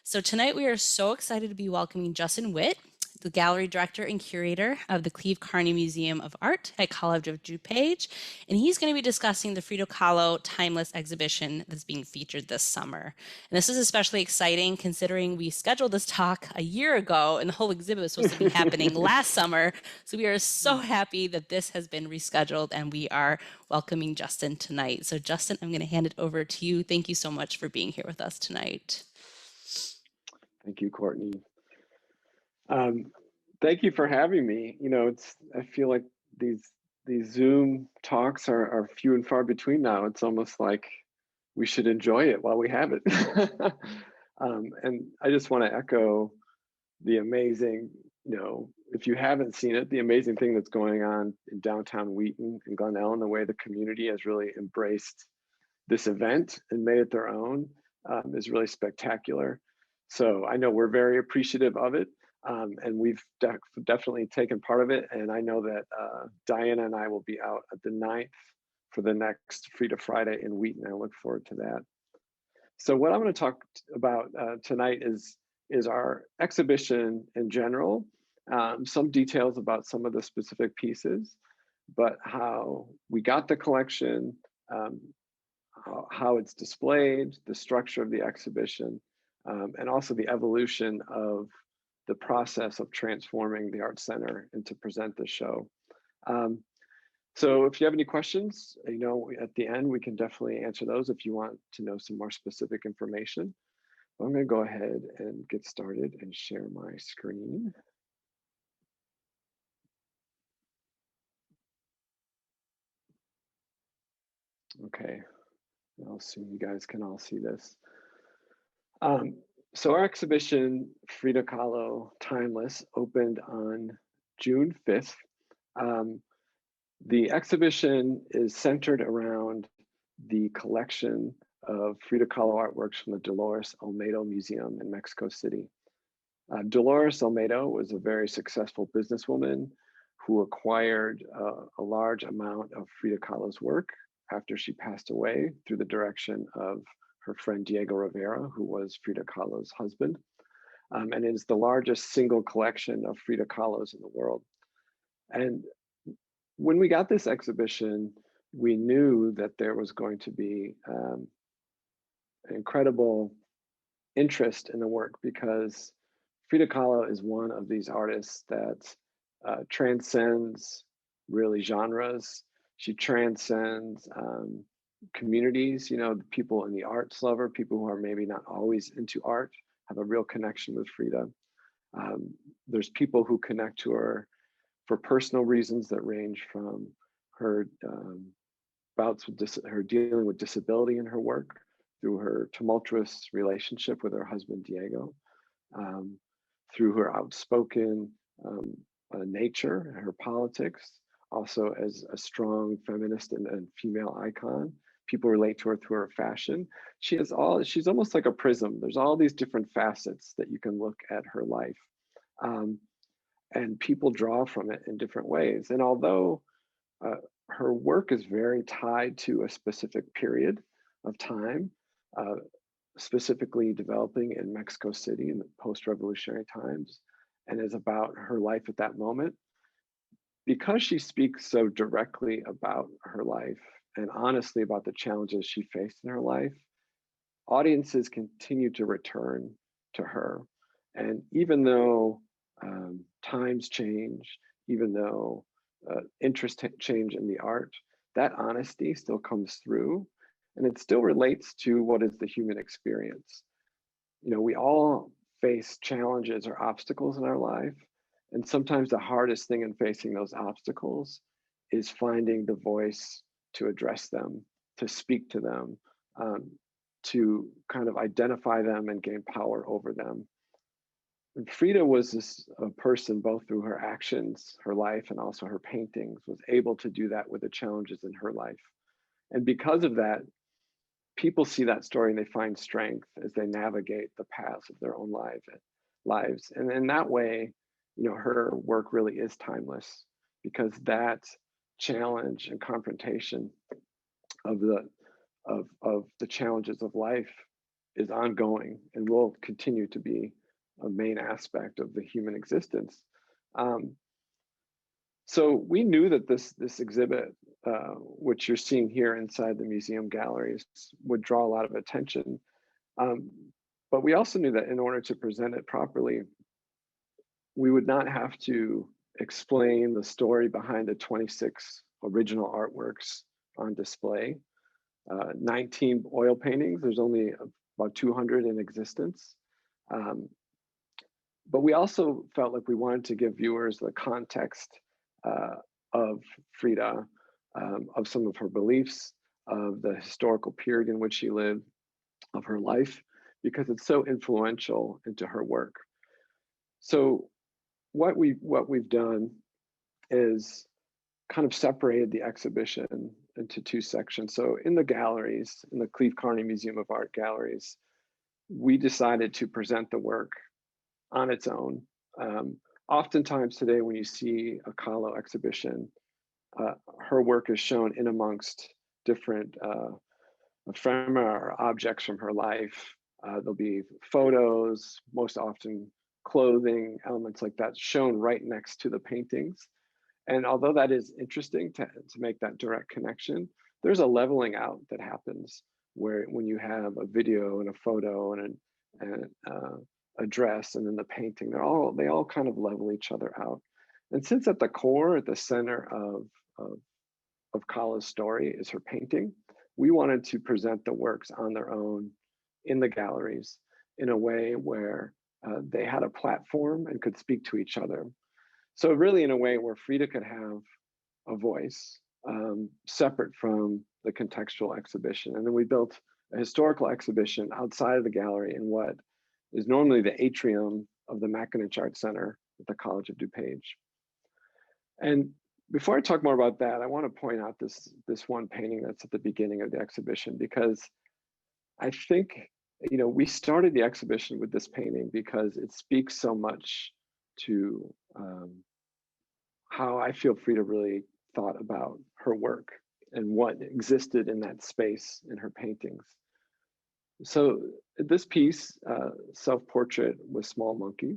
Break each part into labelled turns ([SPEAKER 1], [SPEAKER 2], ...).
[SPEAKER 1] So tonight we are so excited to be welcoming Justin Witt, the gallery director and curator of the Cleve Carney Museum of Art at College of DuPage, and he's going to be discussing the Frida Kahlo Timeless exhibition that's being featured this summer. And this is especially exciting considering we scheduled this talk a year ago and the whole exhibit was supposed to be happening last summer. So we are so happy that this has been rescheduled and we are welcoming Justin tonight. So Justin, I'm going to hand it over to you. Thank you so much for being here with us tonight.
[SPEAKER 2] Thank you, Courtney. Thank you for having me. I feel like these Zoom talks are few and far between now. It's almost like we should enjoy it while we have it. And I just want to echo the amazing, if you haven't seen it, the amazing thing that's going on in downtown Wheaton and Glen Ellen, the way the community has really embraced this event and made it their own is really spectacular. So I know we're very appreciative of it, and we've definitely taken part of it. And I know that Diana and I will be out at the 9th for the next Frida Friday in Wheaton. I look forward to that. So what I'm going to talk about tonight is our exhibition in general, some details about some of the specific pieces, but how we got the collection, how it's displayed, the structure of the exhibition, and also the evolution of the process of transforming the Art Center and to present the show. So if you have any questions, at the end, we can definitely answer those if you want to know some more specific information. I'm going to go ahead and get started and share my screen. Okay, I'll assume you guys can all see this. So our exhibition, Frida Kahlo Timeless, opened on June 5th. The exhibition is centered around the collection of Frida Kahlo artworks from the Dolores Olmedo Museum in Mexico City. Dolores Olmedo was a very successful businesswoman who acquired a large amount of Frida Kahlo's work after she passed away through the direction of her friend Diego Rivera, who was Frida Kahlo's husband, and is the largest single collection of Frida Kahlo's in the world. And when we got this exhibition, we knew that there was going to be an incredible interest in the work because Frida Kahlo is one of these artists that transcends really genres. She transcends communities, people in the arts lover, people who are maybe not always into art, have a real connection with Frida. There's people who connect to her for personal reasons that range from her bouts with her dealing with disability in her work, through her tumultuous relationship with her husband Diego, through her outspoken nature, her politics, also as a strong feminist and female icon. People relate to her through her fashion. She's almost like a prism. There's all these different facets that you can look at her life. And people draw from it in different ways. And although her work is very tied to a specific period of time, specifically developing in Mexico City in the post-revolutionary times, and is about her life at that moment, because she speaks so directly about her life and honestly about the challenges she faced in her life, audiences continue to return to her. And even though times change, even though interest change in the art, that honesty still comes through, and it still relates to what is the human experience. We all face challenges or obstacles in our life, and sometimes the hardest thing in facing those obstacles is finding the voice to address them, to speak to them, to kind of identify them and gain power over them. And Frida was a person, both through her actions, her life, and also her paintings, was able to do that with the challenges in her life. And because of that, people see that story and they find strength as they navigate the paths of their own lives. And in that way, her work really is timeless, because that challenge and confrontation of the challenges of life is ongoing and will continue to be a main aspect of the human existence. Um, so we knew that this exhibit, which you're seeing here inside the museum galleries, would draw a lot of attention. Um, but we also knew that in order to present it properly, we would not have to explain the story behind the 26 original artworks on display. 19 oil paintings, there's only about 200 in existence. Um, but we also felt like we wanted to give viewers the context of Frida, of some of her beliefs, of the historical period in which she lived, of her life, because it's so influential into her work. So what we've done is kind of separated the exhibition into two sections. So in the galleries, in the Cleve Carney Museum of Art galleries, we decided to present the work on its own. Oftentimes today, when you see a Kahlo exhibition, her work is shown in amongst different ephemera or objects from her life. There'll be photos, most often clothing, elements like that shown right next to the paintings. And although that is interesting to make that direct connection, there's a leveling out that happens where when you have a video and a photo and a dress and then the painting, they all kind of level each other out. And since at the core, at the center of Kahlo's story is her painting, we wanted to present the works on their own in the galleries in a way where they had a platform and could speak to each other. So really in a way where Frida could have a voice separate from the contextual exhibition. And then we built a historical exhibition outside of the gallery in what is normally the atrium of the Mackinac Art Center at the College of DuPage. And before I talk more about that, I want to point out this one painting that's at the beginning of the exhibition, because I think, you know, we started the exhibition with this painting because it speaks so much to how I feel Frida really thought about her work and what existed in that space in her paintings. So this piece, Self-Portrait with Small Monkey,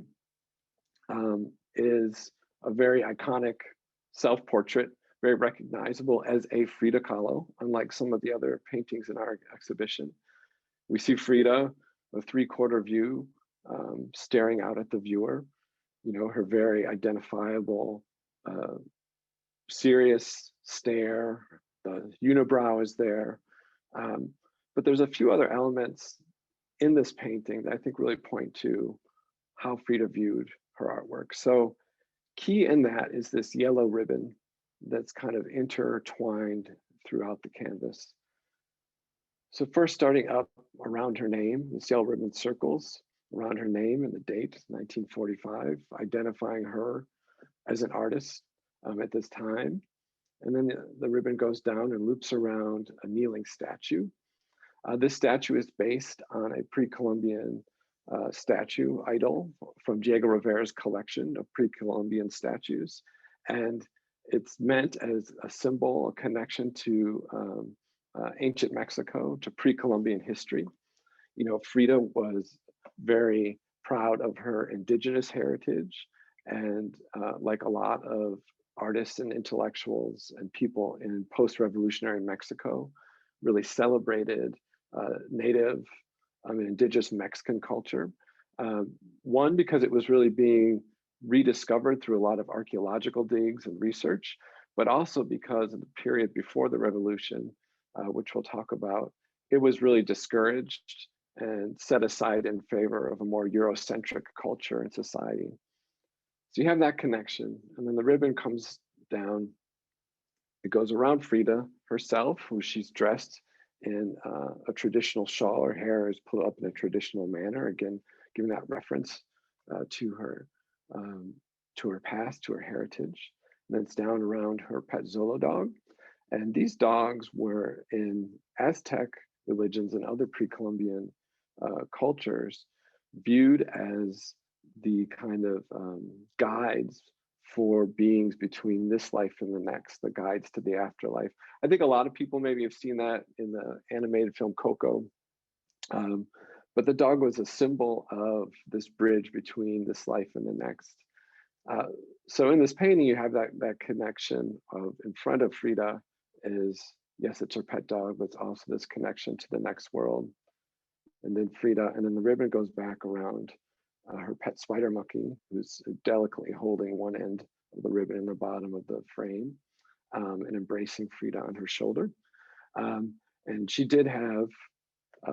[SPEAKER 2] is a very iconic self-portrait, very recognizable as a Frida Kahlo, unlike some of the other paintings in our exhibition. We see Frida, a three-quarter view, staring out at the viewer, you know, her very identifiable, serious stare, the unibrow is there. But there's a few other elements in this painting that I think really point to how Frida viewed her artwork. So key in that is this yellow ribbon that's kind of intertwined throughout the canvas. So first starting up around her name, this yellow ribbon circles around her name and the date, 1945, identifying her as an artist at this time. And then the ribbon goes down and loops around a kneeling statue. This statue is based on a pre-Columbian statue idol from Diego Rivera's collection of pre-Columbian statues. And it's meant as a symbol, a connection to ancient Mexico, to pre-Columbian history. You know, Frida was very proud of her indigenous heritage, and like a lot of artists and intellectuals and people in post-revolutionary Mexico, really celebrated native indigenous Mexican culture. One, because it was really being rediscovered through a lot of archaeological digs and research, but also because of the period before the revolution, which we'll talk about, it was really discouraged and set aside in favor of a more Eurocentric culture and society. So you have that connection, and then the ribbon comes down. It goes around Frida herself, who she's dressed in a traditional shawl. Her hair is put up in a traditional manner, again, giving that reference to her past, to her heritage. And then it's down around her pet Zolo dog. And these dogs were in Aztec religions and other pre-Columbian cultures viewed as the kind of guides for beings between this life and the next, the guides to the afterlife. I think a lot of people maybe have seen that in the animated film Coco. but the dog was a symbol of this bridge between this life and the next. So in this painting, you have that connection of, in front of Frida is, yes, it's her pet dog, but it's also this connection to the next world. And then Frida, and then the ribbon goes back around her pet spider monkey, who's delicately holding one end of the ribbon in the bottom of the frame, and embracing Frida on her shoulder. And she did have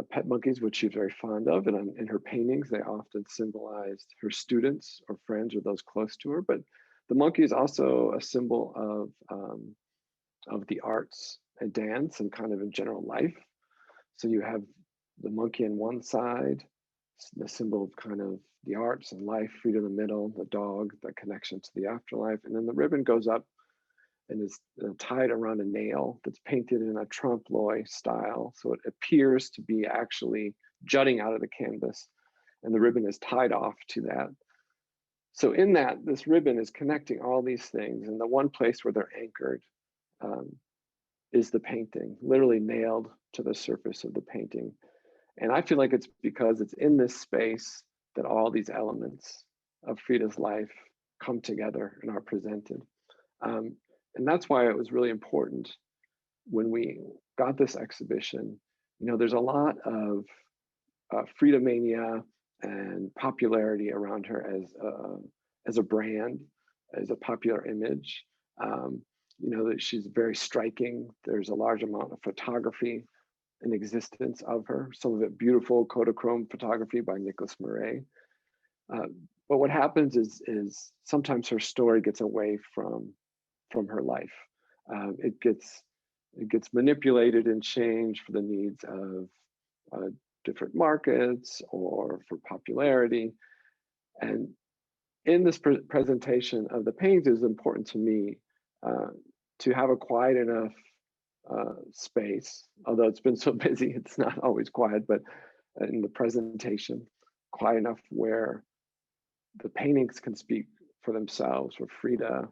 [SPEAKER 2] pet monkeys, which she's very fond of. And in her paintings, they often symbolized her students or friends or those close to her. But the monkey is also a symbol of the arts and dance and kind of in general life. So you have the monkey on one side, the symbol of kind of the arts and life, Frida in the middle, the dog, the connection to the afterlife. And then the ribbon goes up and is tied around a nail that's painted in a trompe l'oeil style. So it appears to be actually jutting out of the canvas, and the ribbon is tied off to that. So in that, this ribbon is connecting all these things, and the one place where they're anchored is the painting, literally nailed to the surface of the painting. And I feel like it's because it's in this space that all these elements of Frida's life come together and are presented. And that's why it was really important when we got this exhibition. You know, there's a lot of Frida mania and popularity around her as a brand, as a popular image. You know, that she's very striking. There's a large amount of photography in existence of her, some of it beautiful Kodachrome photography by Nicholas Murray. But what happens is sometimes her story gets away from her life. It gets manipulated and changed for the needs of different markets or for popularity. And in this presentation of the paintings, it was important to me to have a quiet enough space, although it's been so busy, it's not always quiet, but in the presentation, quiet enough where the paintings can speak for themselves, where Frida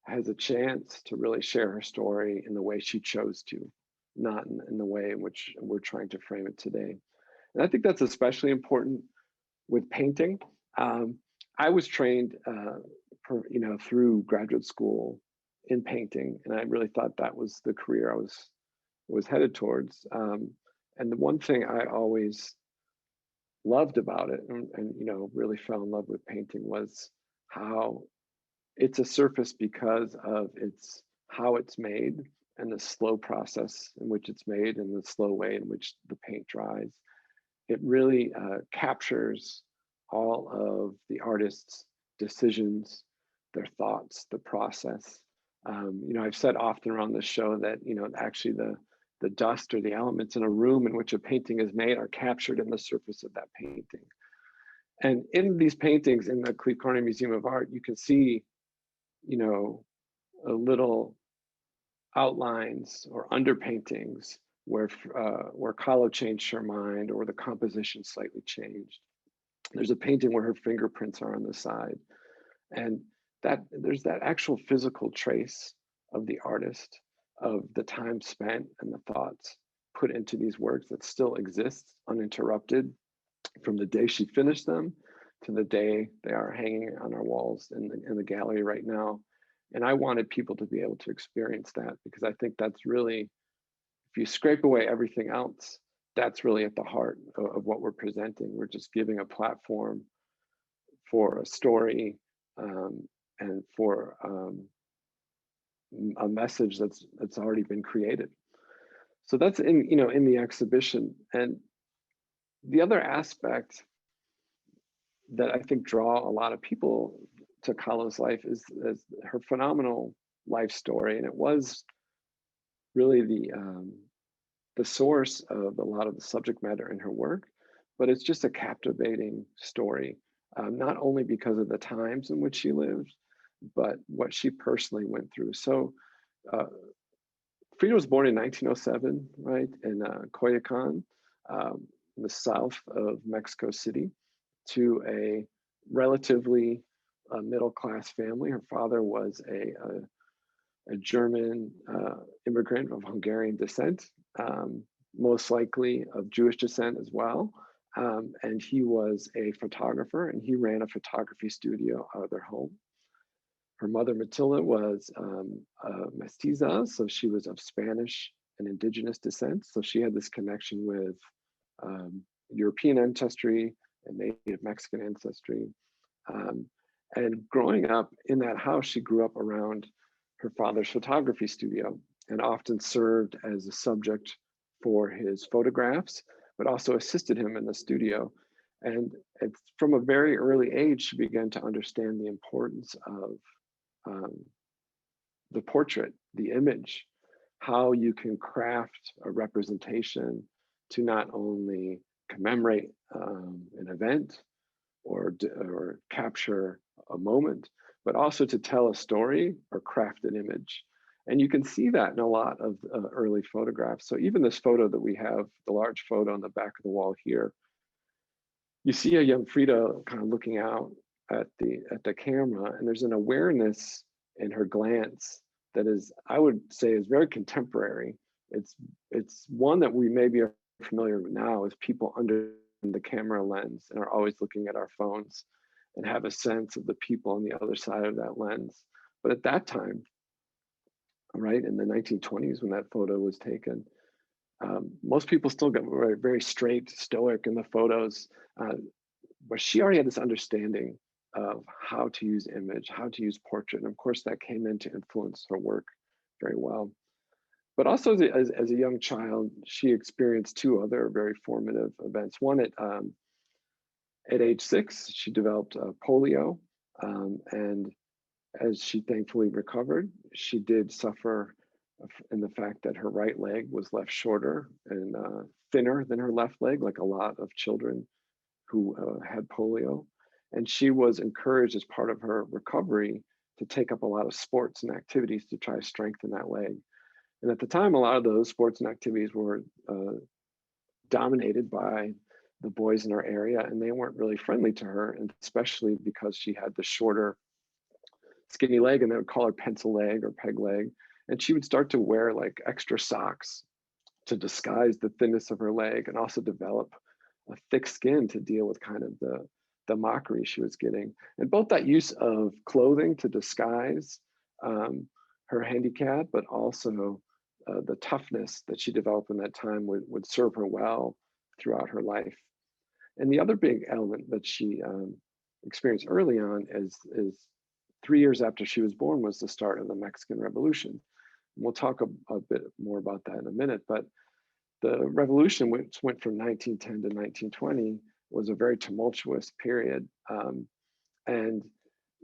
[SPEAKER 2] has a chance to really share her story in the way she chose to, not in the way in which we're trying to frame it today. And I think that's especially important with painting. I was trained, through graduate school in painting, and I really thought that was the career I was headed towards. And the one thing I always loved about it, and really fell in love with painting, was how it's a surface because of how it's made and the slow process in which it's made and the slow way in which the paint dries. It really captures all of the artist's decisions, their thoughts, the process. I've said often around this show that actually the dust or the elements in a room in which a painting is made are captured in the surface of that painting. And in these paintings in the Cleve Carnegie Museum of Art, you can see a little outlines or underpaintings where Kahlo changed her mind or the composition slightly changed. There's a painting where her fingerprints are on the side, and that there's that actual physical trace of the artist, of the time spent and the thoughts put into these works that still exists uninterrupted from the day she finished them to the day they are hanging on our walls in the gallery right now. And I wanted people to be able to experience that, because I think that's really, if you scrape away everything else, that's really at the heart of what we're presenting. We're just giving a platform for a story and for a message that's already been created. So that's in the exhibition. And the other aspect that I think draw a lot of people to Kahlo's life is her phenomenal life story, and it was really the source of a lot of the subject matter in her work. But it's just a captivating story, not only because of the times in which she lived, but what she personally went through. So Frida was born in 1907, right, in Coyoacan, in the south of Mexico City, to a relatively middle-class family. Her father was a German immigrant of Hungarian descent, most likely of Jewish descent as well. And he was a photographer, and he ran a photography studio out of their home. Her mother, Matilda, was mestiza, so she was of Spanish and indigenous descent. So she had this connection with European ancestry and Native Mexican ancestry. Um, and growing up in that house, she grew up around her father's photography studio and often served as a subject for his photographs, but also assisted him in the studio. And it's from a very early age, she began to understand the importance of um, the portrait, the image, how you can craft a representation to not only commemorate an event or capture a moment, but also to tell a story or craft an image. And you can see that in a lot of early photographs. So even this photo that we have, the large photo on the back of the wall here, you see a young Frida kind of looking out at the camera, and there's an awareness in her glance that is, I would say, is very contemporary. It's one that we maybe are familiar with now as people under the camera lens and are always looking at our phones and have a sense of the people on the other side of that lens. But at that time, right, in the 1920s when that photo was taken, most people still got very, very straight, stoic in the photos, but she already had this understanding of how to use image, how to use portrait. And of course, that came in to influence her work very well. But also as a young child, she experienced two other very formative events. One at age 6, she developed polio. And as she thankfully recovered, she did suffer in the fact that her right leg was left shorter and thinner than her left leg, like a lot of children who had polio. And she was encouraged as part of her recovery to take up a lot of sports and activities to try to strengthen that leg. And at the time, a lot of those sports and activities were dominated by the boys in our area, and they weren't really friendly to her, and especially because she had the shorter, skinny leg, and they would call her pencil leg or peg leg. And she would start to wear like extra socks to disguise the thinness of her leg and also develop a thick skin to deal with kind of the mockery she was getting. And both that use of clothing to disguise her handicap, but also the toughness that she developed in that time would serve her well throughout her life. And the other big element that she experienced early on is 3 years after she was born was the start of the Mexican Revolution. And we'll talk a bit more about that in a minute, but the revolution, which went from 1910 to 1920, was a very tumultuous period. And,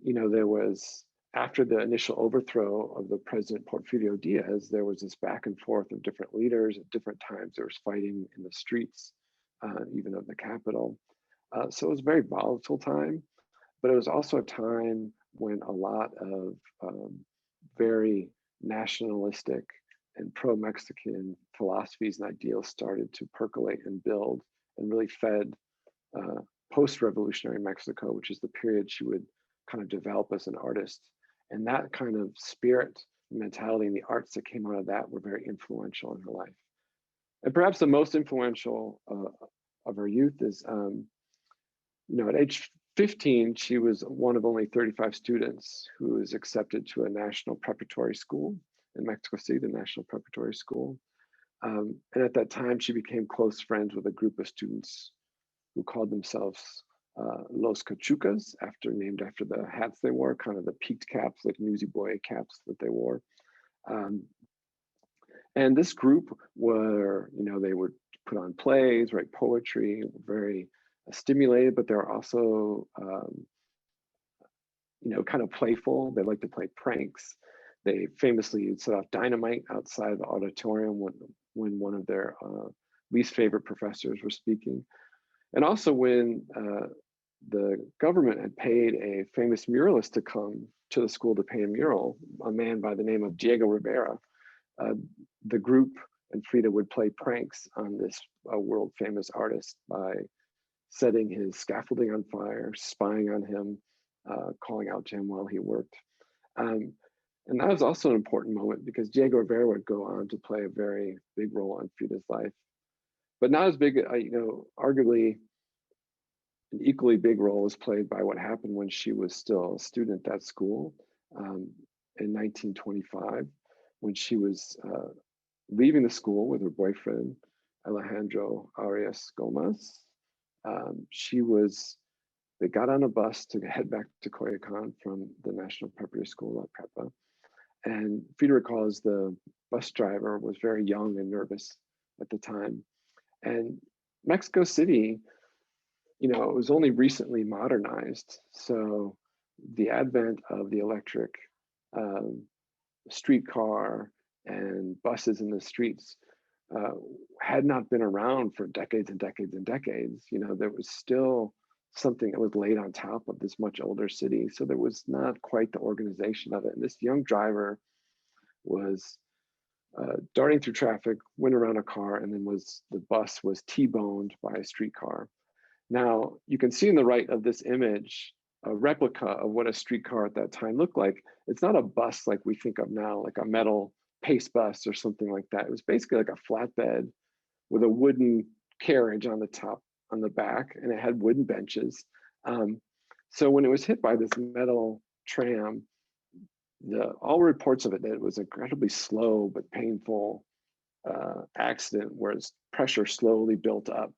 [SPEAKER 2] you know, there was, after the initial overthrow of the President Porfirio Diaz, there was this back and forth of different leaders. At different times, there was fighting in the streets, even of the capital. So it was a very volatile time, but it was also a time when a lot of very nationalistic and pro-Mexican philosophies and ideals started to percolate and build and really fed post-revolutionary Mexico, which is the period she would kind of develop as an artist. And that kind of spirit, mentality, and the arts that came out of that were very influential in her life. And perhaps the most influential of her youth is, you know, at age 15, she was one of only 35 students who was accepted to a national preparatory school in Mexico City, the National Preparatory School. And at that time, she became close friends with a group of students who called themselves Los Cachucas, named after the hats they wore, kind of the peaked caps, like Newsy Boy caps that they wore. And this group were, you know, they would put on plays, write poetry, very stimulated, but they're also, you know, kind of playful. They like to play pranks. They famously set off dynamite outside the auditorium when one of their least favorite professors were speaking. And also when the government had paid a famous muralist to come to the school to paint a mural, a man by the name of Diego Rivera, the group and Frida would play pranks on this world famous artist by setting his scaffolding on fire, spying on him, calling out to him while he worked. And that was also an important moment because Diego Rivera would go on to play a very big role in Frida's life, but not as big, you know, arguably an equally big role was played by what happened when she was still a student at school in 1925, when she was leaving the school with her boyfriend, Alejandro Arias Gomez. They got on a bus to head back to Coyoacan from the National Preparatory School at Prepa. And Frida recalls the bus driver was very young and nervous at the time. And Mexico City, it was only recently modernized. So the advent of the electric streetcar and buses in the streets uh, had not been around for decades and decades and decades. There was still something that was laid on top of this much older city. So there was not quite the organization of it. And this young driver was darting through traffic, went around a car, and then the bus was T-boned by a streetcar. Now, you can see in the right of this image a replica of what a streetcar at that time looked like. It's not a bus like we think of now, like a metal pace bus or something like that. It was basically like a flatbed with a wooden carriage on the top, on the back, and it had wooden benches. So when it was hit by this metal tram, all reports of it that it was an incredibly slow but painful accident where its pressure slowly built up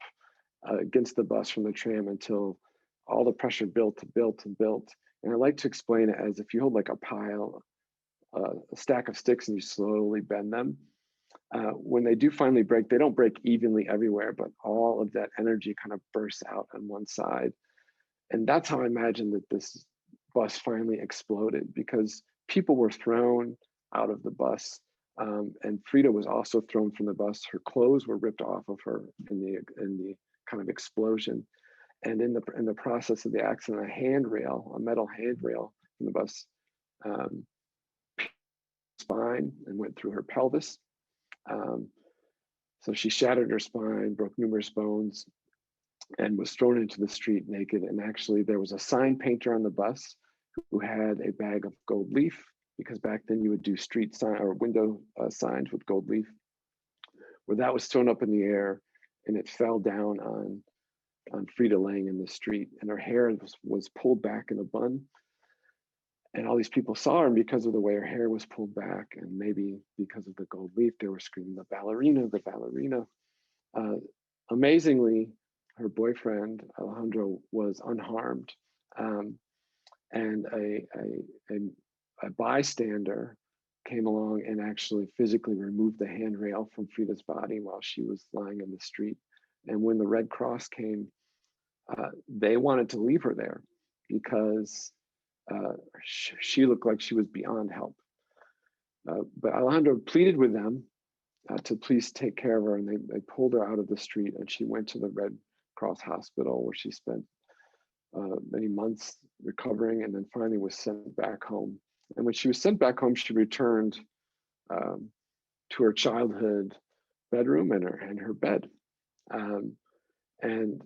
[SPEAKER 2] against the bus from the tram until all the pressure built and built and built. And I like to explain it as if you hold like a pile, a stack of sticks, and you slowly bend them. When they do finally break, they don't break evenly everywhere, but all of that energy kind of bursts out on one side. And that's how I imagine that this bus finally exploded, because people were thrown out of the bus. And Frida was also thrown from the bus. Her clothes were ripped off of her in the kind of explosion. And in the process of the accident, a metal handrail from the bus spine and went through her pelvis. So she shattered her spine, broke numerous bones, and was thrown into the street naked. And actually, there was a sign painter on the bus who had a bag of gold leaf, because back then you would do street sign or window signs with gold leaf, where that was thrown up in the air and it fell down on Frida laying in the street, and her hair was pulled back in a bun. And all these people saw her, and because of the way her hair was pulled back, and maybe because of the gold leaf, they were screaming, "The ballerina, the ballerina." Amazingly, her boyfriend, Alejandro, was unharmed. And a bystander came along and actually physically removed the handrail from Frida's body while she was lying in the street. And when the Red Cross came, they wanted to leave her there because she looked like she was beyond help. But Alejandro pleaded with them to please take care of her, and they pulled her out of the street, and she went to the Red Cross hospital, where she spent many months recovering, and then finally was sent back home. And when she was sent back home, she returned to her childhood bedroom and her bed. And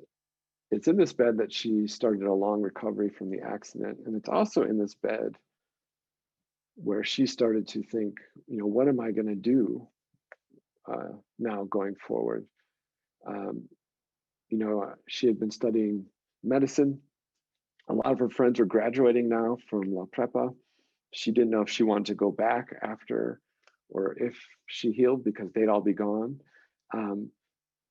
[SPEAKER 2] it's in this bed that she started a long recovery from the accident. And it's also in this bed where she started to think, what am I going to do now going forward? She had been studying medicine. A lot of her friends were graduating now from La Prepa. She didn't know if she wanted to go back after, or if she healed, because they'd all be gone.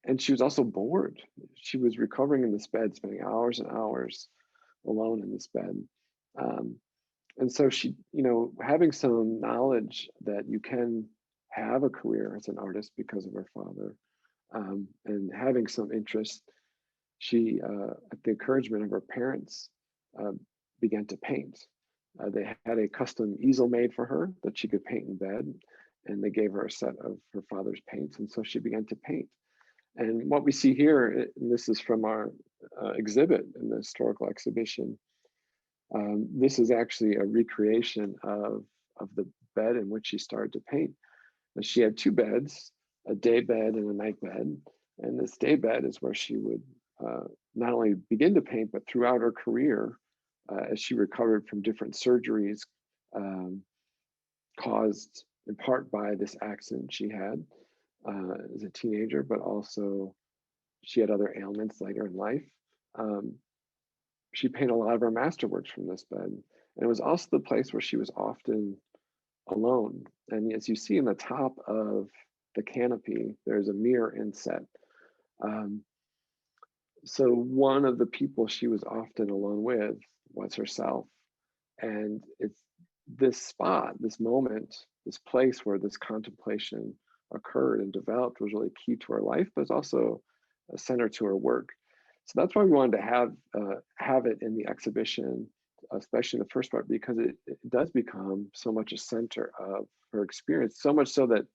[SPEAKER 2] And she was also bored. She was recovering in this bed, spending hours and hours alone in this bed. And so she, having some knowledge that you can have a career as an artist because of her father, and having some interest, she, at the encouragement of her parents, began to paint. They had a custom easel made for her that she could paint in bed, and they gave her a set of her father's paints. And so she began to paint. And what we see here, and this is from our exhibit in the historical exhibition, this is actually a recreation of the bed in which she started to paint. And she had two beds, a day bed and a night bed. And this day bed is where she would not only begin to paint, but throughout her career, as she recovered from different surgeries caused in part by this accident she had as a teenager, but also she had other ailments later in life. she painted a lot of her masterworks from this bed. And it was also the place where she was often alone. And as you see in the top of the canopy, there's a mirror inset. Um, so one of the people she was often alone with was herself. And it's this spot, this moment, this place where this contemplation occurred and developed was really key to her life, but it's also a center to her work. So that's why we wanted to have it in the exhibition, especially in the first part, because it does become so much a center of her experience, so much so that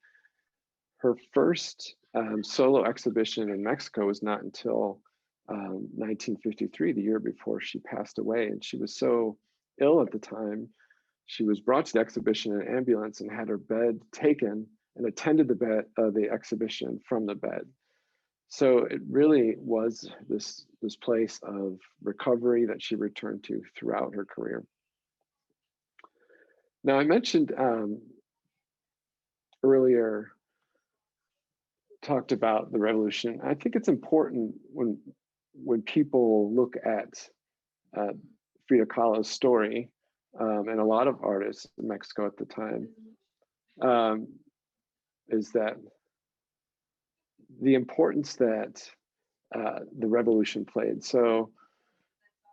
[SPEAKER 2] her first solo exhibition in Mexico was not until 1953, the year before she passed away. And she was so ill at the time, she was brought to the exhibition in an ambulance and had her bed taken and attended the exhibition from the bed. So it really was this place of recovery that she returned to throughout her career. Now, I mentioned earlier, talked about the revolution. I think it's important when people look at Frida Kahlo's story, and a lot of artists in Mexico at the time, is that the importance that the revolution played. So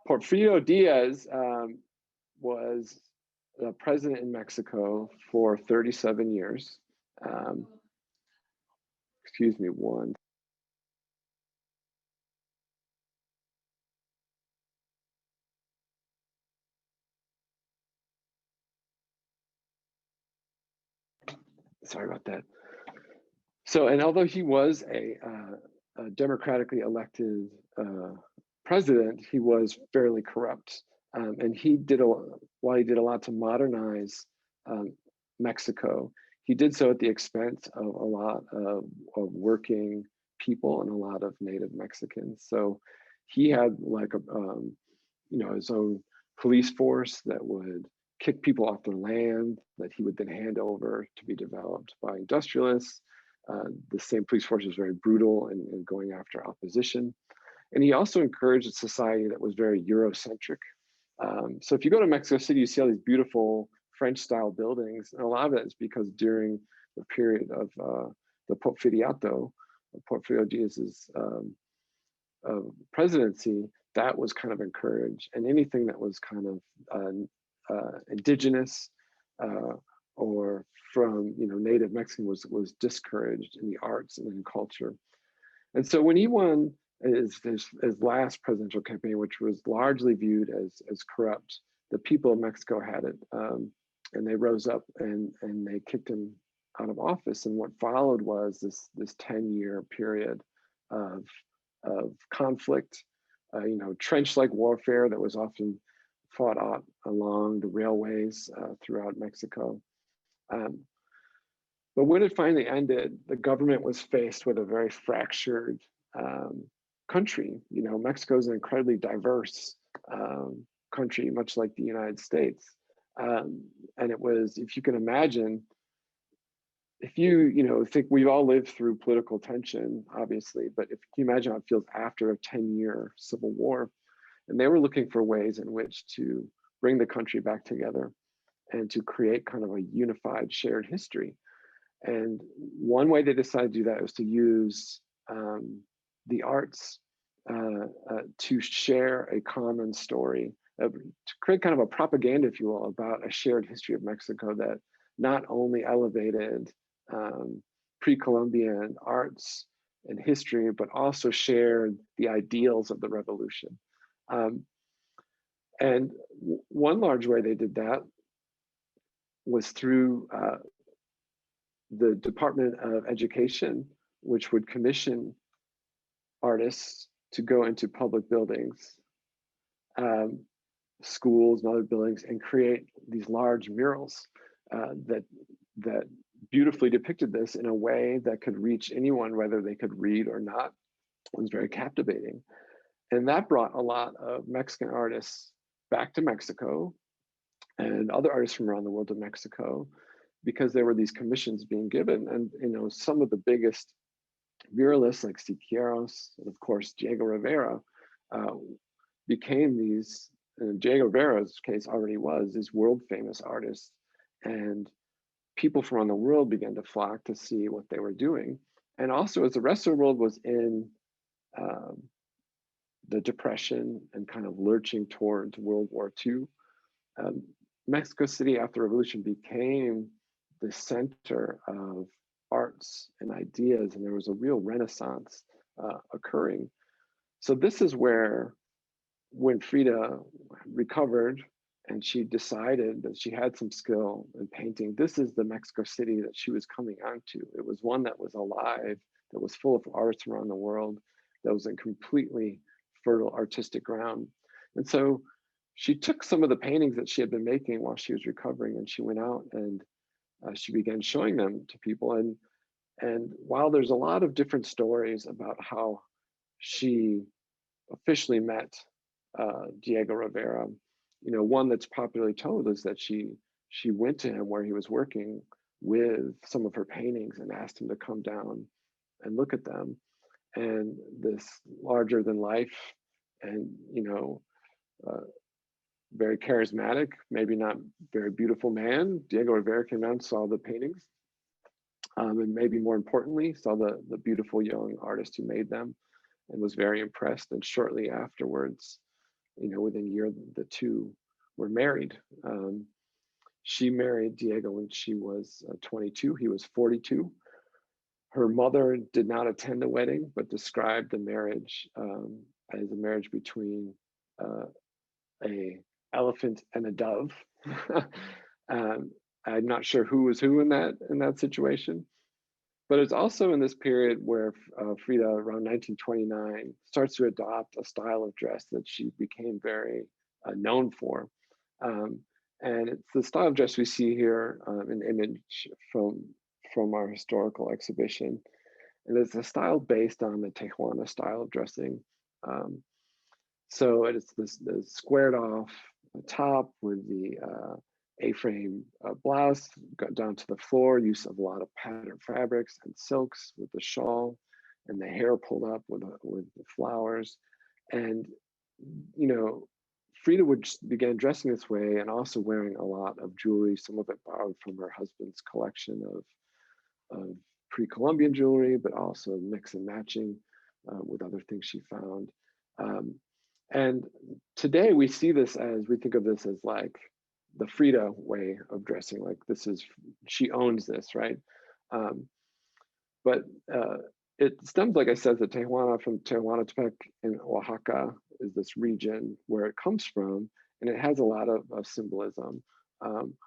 [SPEAKER 2] Porfirio Diaz was the president in Mexico for 37 years. Excuse me, one. Sorry about that. So, and although he was a democratically elected president, he was fairly corrupt. And while he did a lot to modernize Mexico, he did so at the expense of a lot of working people and a lot of native Mexicans. So he had like his own police force that would kick people off their land that he would then hand over to be developed by industrialists. The same police force was very brutal in going after opposition. And he also encouraged a society that was very Eurocentric. So if you go to Mexico City, you see all these beautiful French-style buildings. And a lot of it is because during the period of the Porfiriato, Porfirio Diaz's presidency, that was kind of encouraged. And anything that was kind of indigenous or from native Mexican was discouraged in the arts and in culture. And so when he won his last presidential campaign, which was largely viewed as corrupt, the people of Mexico had it, and they rose up and they kicked him out of office. And what followed was this 10-year period of conflict, trench-like warfare that was often fought out along the railways throughout Mexico. But when it finally ended, the government was faced with a very fractured country. Mexico is an incredibly diverse country, much like the United States. And it was, if you can imagine, if you think we've all lived through political tension, obviously, but if you imagine how it feels after a 10-year civil war, and they were looking for ways in which to bring the country back together and to create kind of a unified shared history. And one way they decided to do that was to use the arts to share a common story, to create kind of a propaganda, if you will, about a shared history of Mexico that not only elevated pre-Columbian arts and history, but also shared the ideals of the revolution. And one large way they did that was through the Department of Education, which would commission artists to go into public buildings, schools and other buildings, and create these large murals that beautifully depicted this in a way that could reach anyone, whether they could read or not. It was very captivating. And that brought a lot of Mexican artists back to Mexico and other artists from around the world to Mexico, because there were these commissions being given. And some of the biggest muralists like Siqueiros and of course Diego Rivera became these, Diego Rivera's case already was, these world famous artists. And people from around the world began to flock to see what they were doing. And also, as the rest of the world was in um, the Depression and kind of lurching towards World War II, um, Mexico City after the revolution became the center of arts and ideas, and there was a real renaissance occurring. So this is where, when Frida recovered and she decided that she had some skill in painting, this is the Mexico City that she was coming onto. It was one that was alive, that was full of artists around the world, that was a completely fertile artistic ground. And so she took some of the paintings that she had been making while she was recovering, and she went out and she began showing them to people. And while there's a lot of different stories about how she officially met Diego Rivera, one that's popularly told is that she went to him where he was working with some of her paintings and asked him to come down and look at them. And this larger than life and uh, very charismatic, maybe not very beautiful man, Diego Rivera, came down and saw the paintings, and maybe more importantly, saw the beautiful young artist who made them, and was very impressed. And shortly afterwards, within a year, the two were married. She married Diego when she was 22. He was 42. Her mother did not attend the wedding, but described the marriage as a marriage between a elephant and a dove. um, I'm not sure who was who in that situation, but it's also in this period where Frida, around 1929, starts to adopt a style of dress that she became very known for. Um, and it's the style of dress we see here in the image from our historical exhibition. And it's a style based on the Tijuana style of dressing. Um, so it's this squared off top with the A-frame blouse down to the floor, use of a lot of patterned fabrics and silks with the shawl, and the hair pulled up with the flowers. And Frida would begin dressing this way and also wearing a lot of jewelry, some of it borrowed from her husband's collection of pre-Columbian jewelry, but also mix and matching with other things she found. And today we see this as, we think of this as like the Frida way of dressing, like she owns this, right? But it stems, like I said, from Tehuantepec in Oaxaca is this region where it comes from, and it has a lot of symbolism.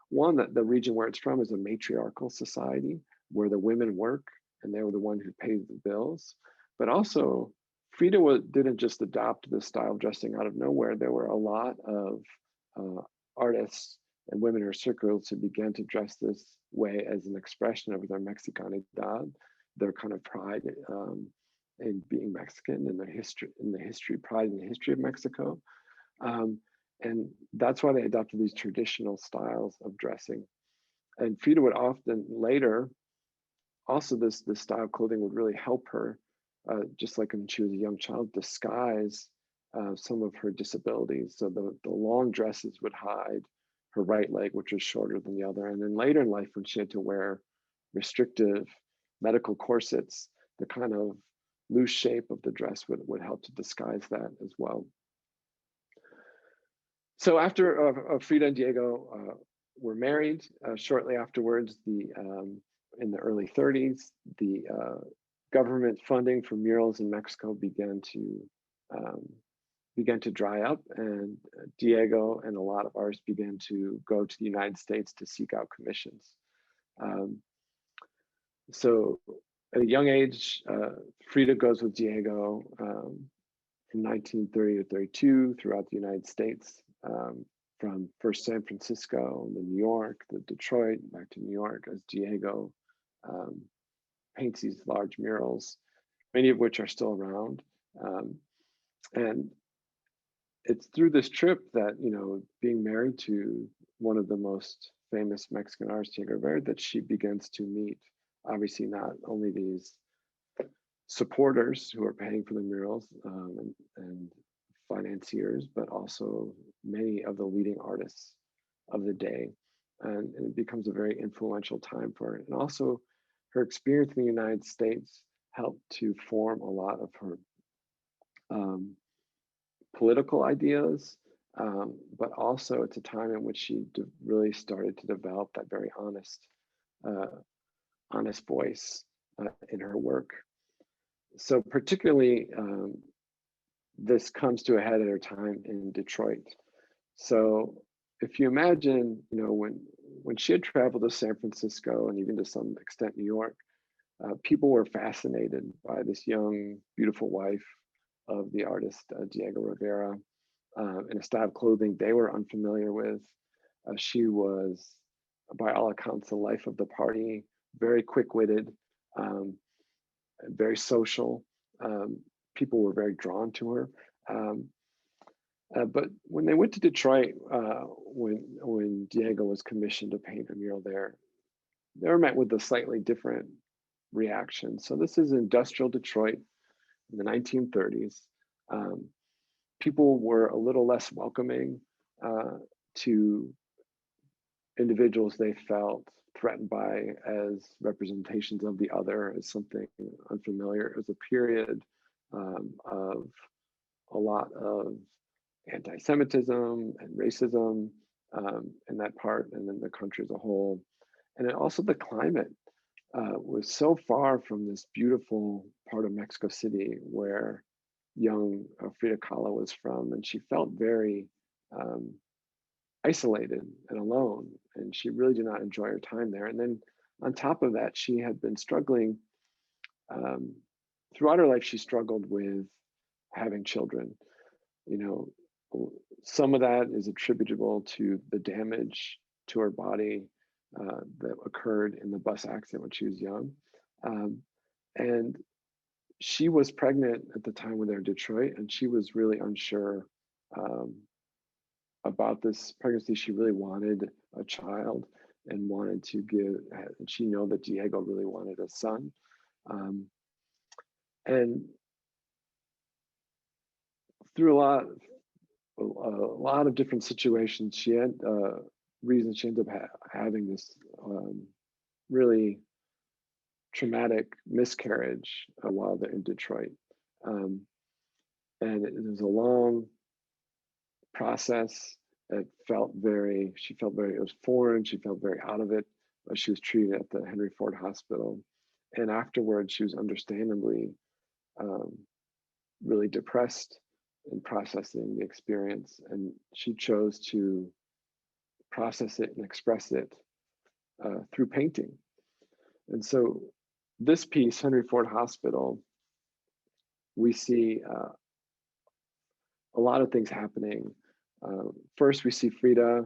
[SPEAKER 2] One, that the region where it's from is a matriarchal society where the women work and they were the one who paid the bills. But also, Frida didn't just adopt this style of dressing out of nowhere. There were a lot of artists and women in her circles who began to dress this way as an expression of their Mexicanidad, their kind of pride in being Mexican, and pride in the history of Mexico. And that's why they adopted these traditional styles of dressing. And Frida would often later, also this style of clothing would really help her, just like when she was a young child, disguise some of her disabilities. So the long dresses would hide her right leg, which was shorter than the other. And then later in life, when she had to wear restrictive medical corsets, the kind of loose shape of the dress would help to disguise that as well. So after Frida and Diego were married, shortly afterwards, in the early 30s, the government funding for murals in Mexico began to dry up, and Diego and a lot of artists began to go to the United States to seek out commissions. So at a young age, Frida goes with Diego from 1930 to 32 throughout the United States, from first San Francisco, then New York, then Detroit, back to New York, as Diego paints these large murals, many of which are still around. And it's through this trip that, being married to one of the most famous Mexican artists, Diego Rivera, that she begins to meet, obviously, not only these supporters who are paying for the murals and financiers, but also many of the leading artists of the day. And it becomes a very influential time for her. And also her experience in the United States helped to form a lot of her political ideas, but also it's a time in which she really started to develop that very honest voice in her work. So particularly, this comes to a head at her time in Detroit. So if you imagine, when she had traveled to San Francisco and even to some extent New York, people were fascinated by this young, beautiful wife of the artist Diego Rivera, in a style of clothing they were unfamiliar with. She was, by all accounts, the life of the party, very quick-witted, very social. People were very drawn to her. But when they went to Detroit, when Diego was commissioned to paint a mural there, they were met with a slightly different reaction. So this is industrial Detroit in the 1930s. People were a little less welcoming to individuals they felt threatened by as representations of the other, as something unfamiliar. It was a period of a lot of anti-Semitism and racism in that part and in the country as a whole. And also the climate was so far from this beautiful part of Mexico City where young Frida Kahlo was from, and she felt very isolated and alone, and she really did not enjoy her time there. And then on top of that, she had been struggling throughout her life. She struggled with having children. Some of that is attributable to the damage to her body that occurred in the bus accident when she was young. And she was pregnant at the time when they were in Detroit, and she was really unsure about this pregnancy. She really wanted a child and wanted to and she knew that Diego really wanted a son. And through a lot of different situations, she had reasons she ended up having this really traumatic miscarriage while they're in Detroit. And it was a long process. She felt very, it was foreign. She felt very out of it. She was treated at the Henry Ford Hospital. And afterwards, she was understandably really depressed in processing the experience. And she chose to process it and express it through painting. And so this piece, Henry Ford Hospital, we see a lot of things happening. First, we see Frida,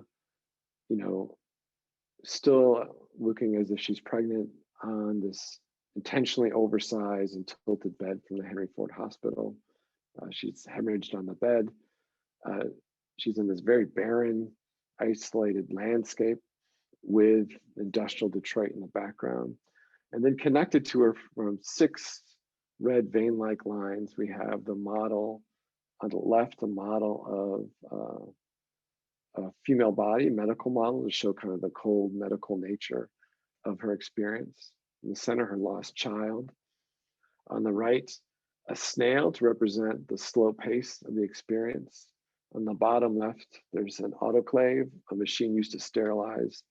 [SPEAKER 2] still looking as if she's pregnant on this intentionally oversized and tilted bed from the Henry Ford Hospital. She's hemorrhaged on the bed. She's in this very barren, isolated landscape with industrial Detroit in the background. And then connected to her from 6 red vein-like lines, we have the model on the left, a model of a female body, medical model, to show kind of the cold medical nature of her experience. In the center, her lost child. On the right, a snail to represent the slow pace of the experience. On the bottom left, there's an autoclave, a machine used to sterilize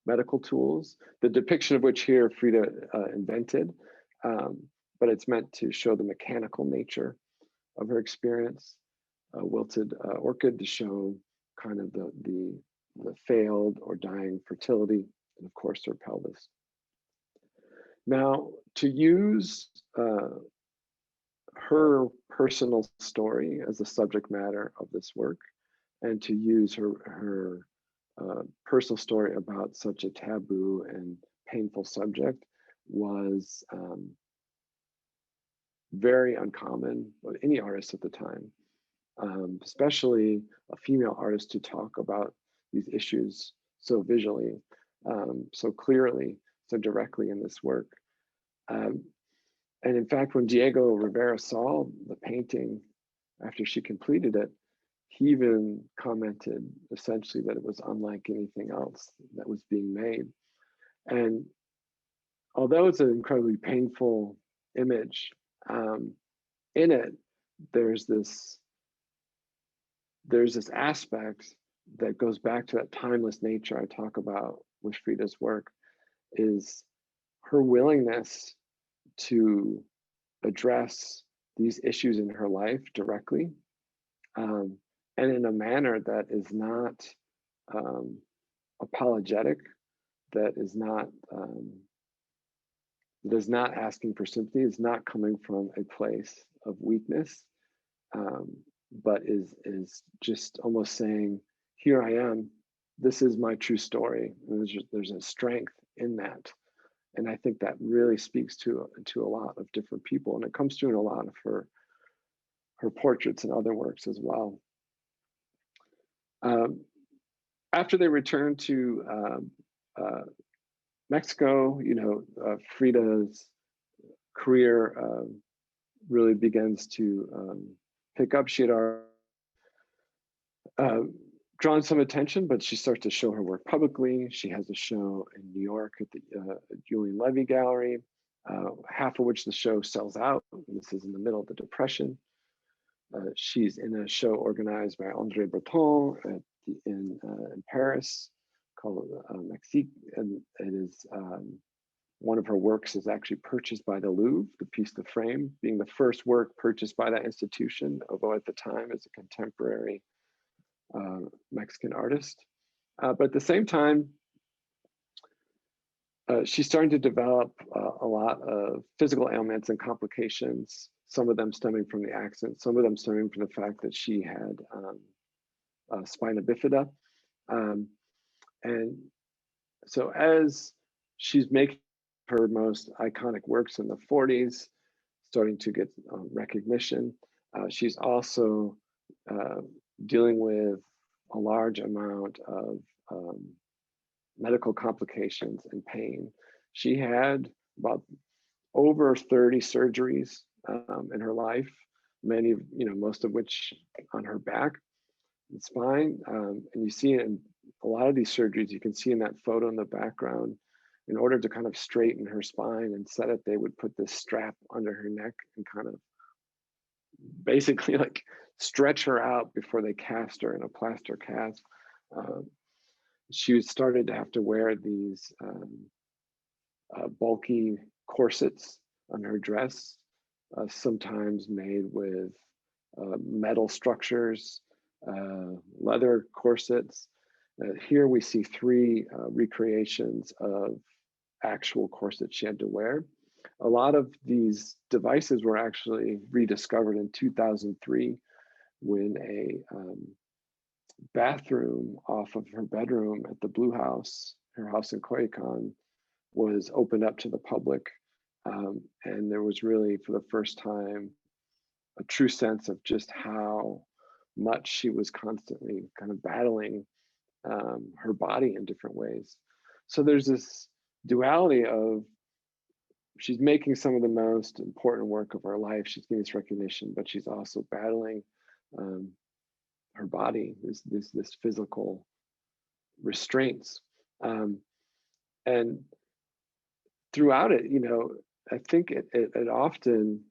[SPEAKER 2] medical tools, the depiction of which here Frida invented, but it's meant to show the mechanical nature of her experience. A wilted orchid to show kind of the failed or dying fertility, and of course her pelvis. Now, to use her personal story as the subject matter of this work, and to use her personal story about such a taboo and painful subject was very uncommon with any artist at the time, especially a female artist, to talk about these issues so visually, so clearly, so directly in this work. And in fact, when Diego Rivera saw the painting, after she completed it, he even commented essentially that it was unlike anything else that was being made. And although it's an incredibly painful image, in it, there's this aspect that goes back to that timeless nature I talk about with Frida's work, is her willingness to address these issues in her life directly, and in a manner that is not apologetic, that is not asking for sympathy, is not coming from a place of weakness, but is just almost saying, "Here I am. This is my true story." And there's a strength in that, and I think that really speaks to a lot of different people, and it comes through in a lot of her portraits and other works as well. After they returned to Mexico, Frida's career really begins to pick up. She had already drawn some attention, but she starts to show her work publicly. She has a show in New York at the Julian Levy Gallery, half of which the show sells out. This is in the middle of the Depression. She's in a show organized by André Breton in Paris called Mexique, and it is one of her works is actually purchased by the Louvre, the piece de frame being the first work purchased by that institution, although at the time as a contemporary Mexican artist. But at the same time, she's starting to develop a lot of physical ailments and complications, some of them stemming from the accident, some of them stemming from the fact that she had spina bifida. And so as she's making her most iconic works in the 40s, starting to get recognition, she's also dealing with a large amount of medical complications and pain. She had about over 30 surgeries in her life, many, most of which on her back and spine. And you see it in a lot of these surgeries, you can see in that photo in the background, in order to kind of straighten her spine and set it, they would put this strap under her neck and kind of basically like stretch her out before they cast her in a plaster cast. She started to have to wear these bulky corsets on her dress, sometimes made with metal structures, leather corsets. Here we see three recreations of actual corsets she had to wear. A lot of these devices were actually rediscovered in 2003 when a bathroom off of her bedroom at the Blue House, her house in Coyoacan, was opened up to the public. And there was really, for the first time, a true sense of just how much she was constantly kind of battling her body in different ways. So there's this duality of she's making some of the most important work of her life. She's getting this recognition, but she's also battling her body, this physical restraints. And throughout it, I think it often,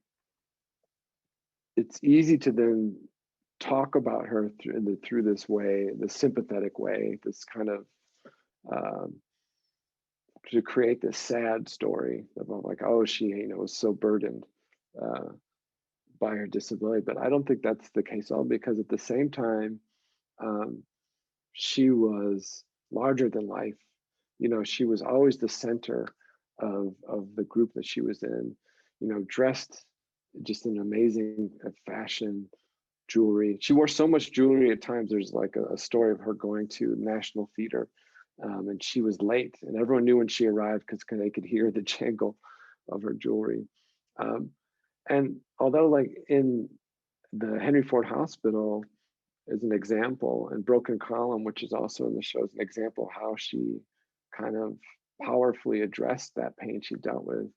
[SPEAKER 2] it's easy to then talk about her through this way, this sympathetic way, this kind of to create this sad story about like, oh, she was so burdened by her disability. But I don't think that's the case at all, because at the same time, she was larger than life. She was always the center of the group that she was in, dressed just in amazing fashion, jewelry. She wore so much jewelry at times. There's like a story of her going to National Theater, and she was late, and everyone knew when she arrived because they could hear the jangle of her jewelry. And although, like in the Henry Ford Hospital is an example, and Broken Column, which is also in the show, is an example of how she kind of powerfully addressed that pain she dealt with.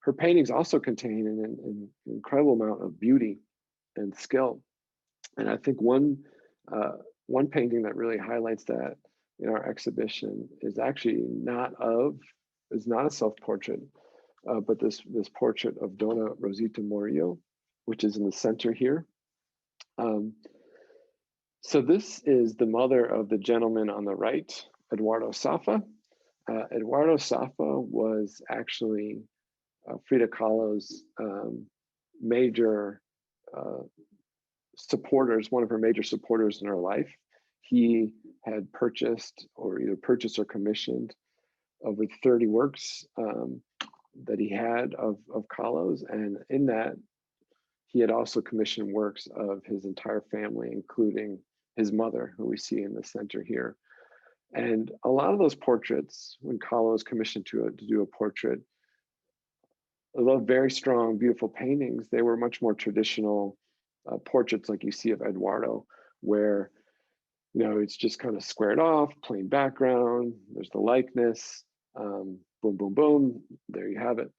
[SPEAKER 2] Her paintings also contain an incredible amount of beauty. and skill. And I think one painting that really highlights that in our exhibition is actually not a self-portrait, but this portrait of Donna Rosita Murillo, which is in the center here. So this is the mother of the gentleman on the right, Eduardo Safa. Eduardo Safa was actually Frida Kahlo's major supporters, one of her major supporters in her life. He had purchased or either purchased or commissioned over 30 works that he had of Kahlo's. And in that, he had also commissioned works of his entire family, including his mother, who we see in the center here. And a lot of those portraits, when Kahlo was commissioned to do a portrait, although very strong, beautiful paintings, they were much more traditional portraits like you see of Eduardo, where it's just kind of squared off, plain background, there's the likeness, boom, boom, boom, there you have it.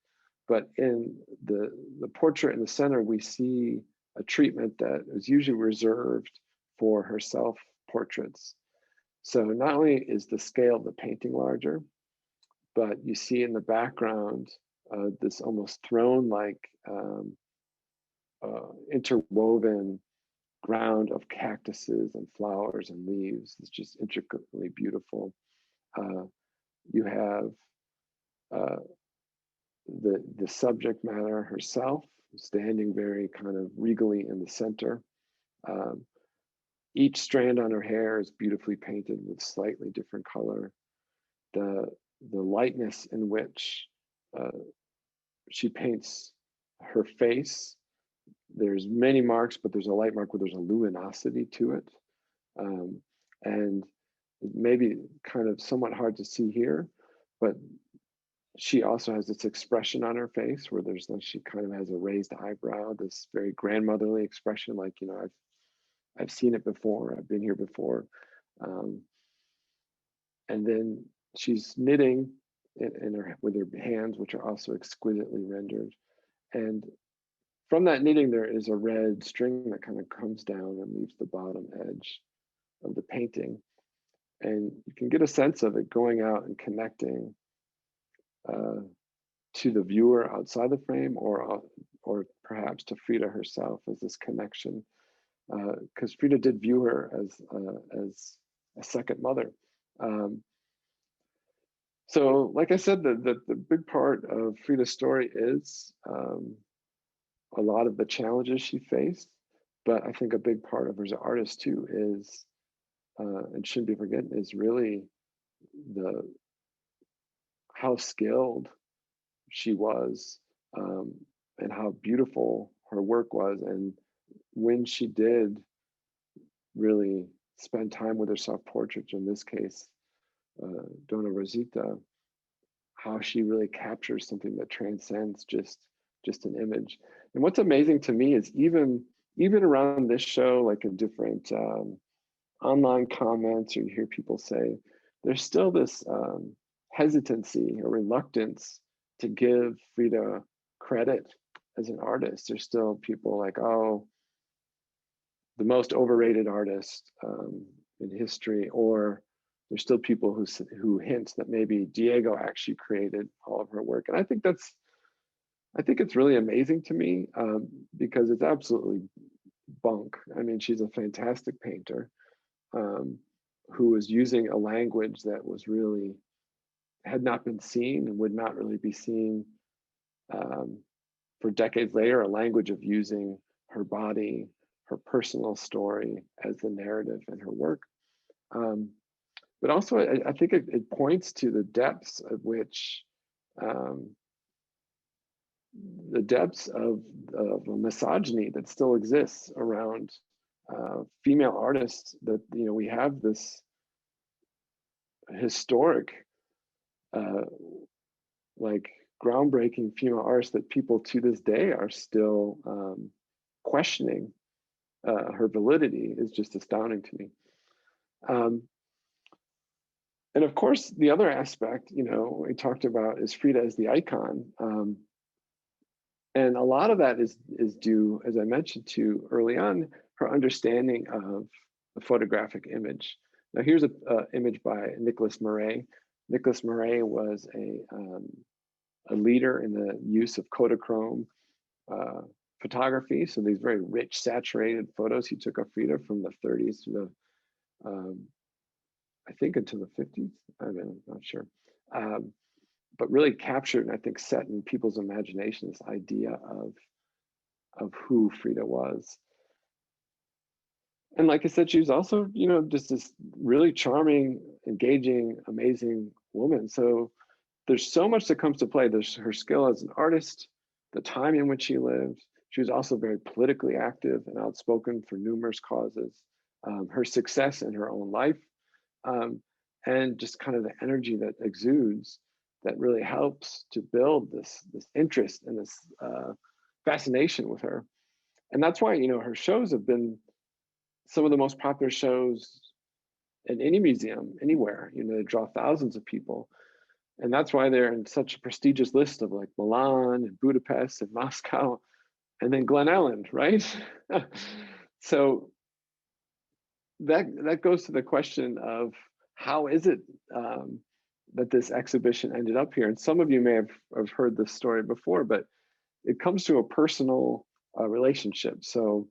[SPEAKER 2] But in the portrait in the center, we see a treatment that is usually reserved for her self-portraits. So not only is the scale of the painting larger, but you see in the background this almost throne-like interwoven ground of cactuses and flowers and leaves. It's just intricately beautiful. You have the subject matter herself standing very kind of regally in the center. Each strand on her hair is beautifully painted with slightly different color. The lightness in which she paints her face, there's many marks, but there's a light mark where there's a luminosity to it. And maybe kind of somewhat hard to see here, but she also has this expression on her face where she kind of has a raised eyebrow, this very grandmotherly expression, like, I've seen it before, I've been here before. And then she's knitting with her hands, which are also exquisitely rendered. And from that knitting, there is a red string that kind of comes down and leaves the bottom edge of the painting. And you can get a sense of it going out and connecting to the viewer outside the frame, or perhaps to Frida herself as this connection, because Frida did view her as a second mother. So, like I said, the big part of Frida's story is a lot of the challenges she faced, but I think a big part of her as an artist too is, and shouldn't be forgotten, is really how skilled she was, and how beautiful her work was. And when she did really spend time with her self-portrait, in this case, Donna Rosita, how she really captures something that transcends just an image. And what's amazing to me is even around this show, like in different online comments, or you hear people say, there's still this hesitancy or reluctance to give Frida credit as an artist. There's still people like, oh, the most overrated artist in history, or there's still people who hint that maybe Diego actually created all of her work. And I think it's really amazing to me, because it's absolutely bunk. I mean, she's a fantastic painter who was using a language that was really had not been seen and would not really be seen for decades later, a language of using her body, her personal story as the narrative in her work. But also, I think it points to the depths of which the depths of misogyny that still exists around female artists. That we have this historic, like groundbreaking female artists that people to this day are still questioning. Her validity is just astounding to me. And of course, the other aspect, we talked about is Frida as the icon. And a lot of that is due, as I mentioned to early on, her understanding of the photographic image. Now here's an image by Nicholas Murray. Nicholas Murray was a leader in the use of Kodachrome photography. So these very rich, saturated photos he took of Frida from the 30s to the, I think into the 50s. I'm not sure. But really captured and I think set in people's imagination this idea of who Frida was. And like I said, she was also, you know, just this really charming, engaging, amazing woman. So there's so much that comes to play. There's her skill as an artist, the time in which she lived. She was also very politically active and outspoken for numerous causes. Her success in her own life, and just kind of the energy that exudes that really helps to build this interest and this fascination with her. And that's why, you know, her shows have been some of the most popular shows in any museum anywhere. You know, they draw thousands of people. And that's why they're in such a prestigious list of like Milan and Budapest and Moscow and then Glen Ellen, right? So that goes to the question of how is it that this exhibition ended up here? And some of you may have heard this story before, but it comes to a personal relationship. So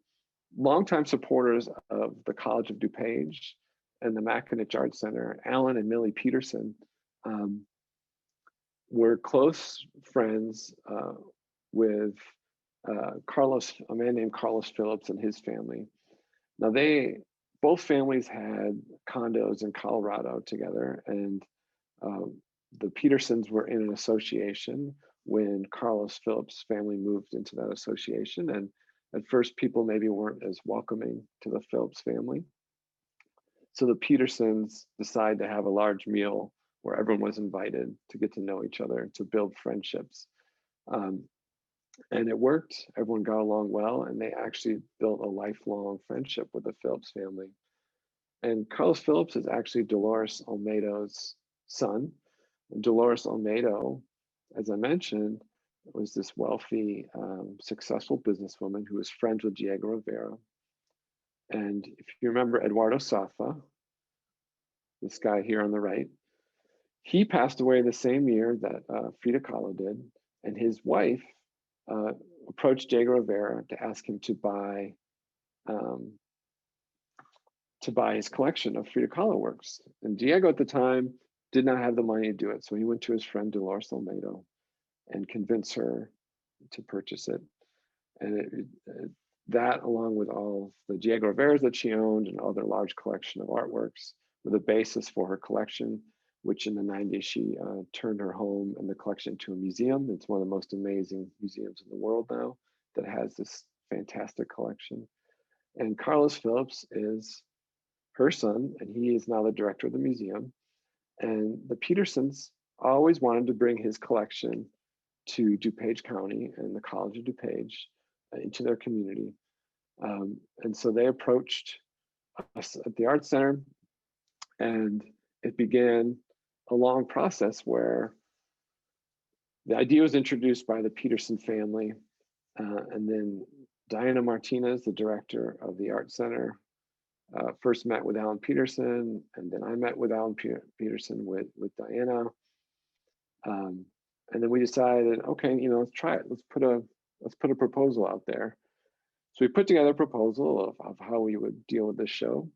[SPEAKER 2] longtime supporters of the College of DuPage and the Mackinac Art Center, Alan and Millie Peterson, were close friends with a man named Carlos Phillips and his family. Now both families had condos in Colorado together, and the Petersons were in an association when Carlos Phillips' family moved into that association. And at first, people maybe weren't as welcoming to the Phillips family. So the Petersons decided to have a large meal where everyone was invited to get to know each other, to build friendships. And it worked. Everyone got along well, and they actually built a lifelong friendship with the Phillips family. And Carlos Phillips is actually Dolores Olmedo's son. And Dolores Olmedo, as I mentioned, was this wealthy, successful businesswoman who was friends with Diego Rivera. And if you remember Eduardo Safa, this guy here on the right, he passed away the same year that Frida Kahlo did, and his wife approached Diego Rivera to ask him to buy his collection of Frida Kahlo works. And Diego at the time did not have the money to do it, so he went to his friend Dolores Olmedo and convinced her to purchase it. And that, along with all the Diego Riveras that she owned and other large collection of artworks, were the basis for her collection, which in the 90s, she turned her home and the collection to a museum. It's one of the most amazing museums in the world now that has this fantastic collection. And Carlos Phillips is her son, and he is now the director of the museum. And the Petersons always wanted to bring his collection to DuPage County and the College of DuPage into their community. And so they approached us at the Art Center, and it began a long process where the idea was introduced by the Peterson family, and then Diana Martinez, the director of the Art Center, first met with Alan Peterson, and then I met with Alan Peterson with Diana. And then we decided, okay, you know, let's try it. Let's put a proposal out there. So we put together a proposal of how we would deal with this show.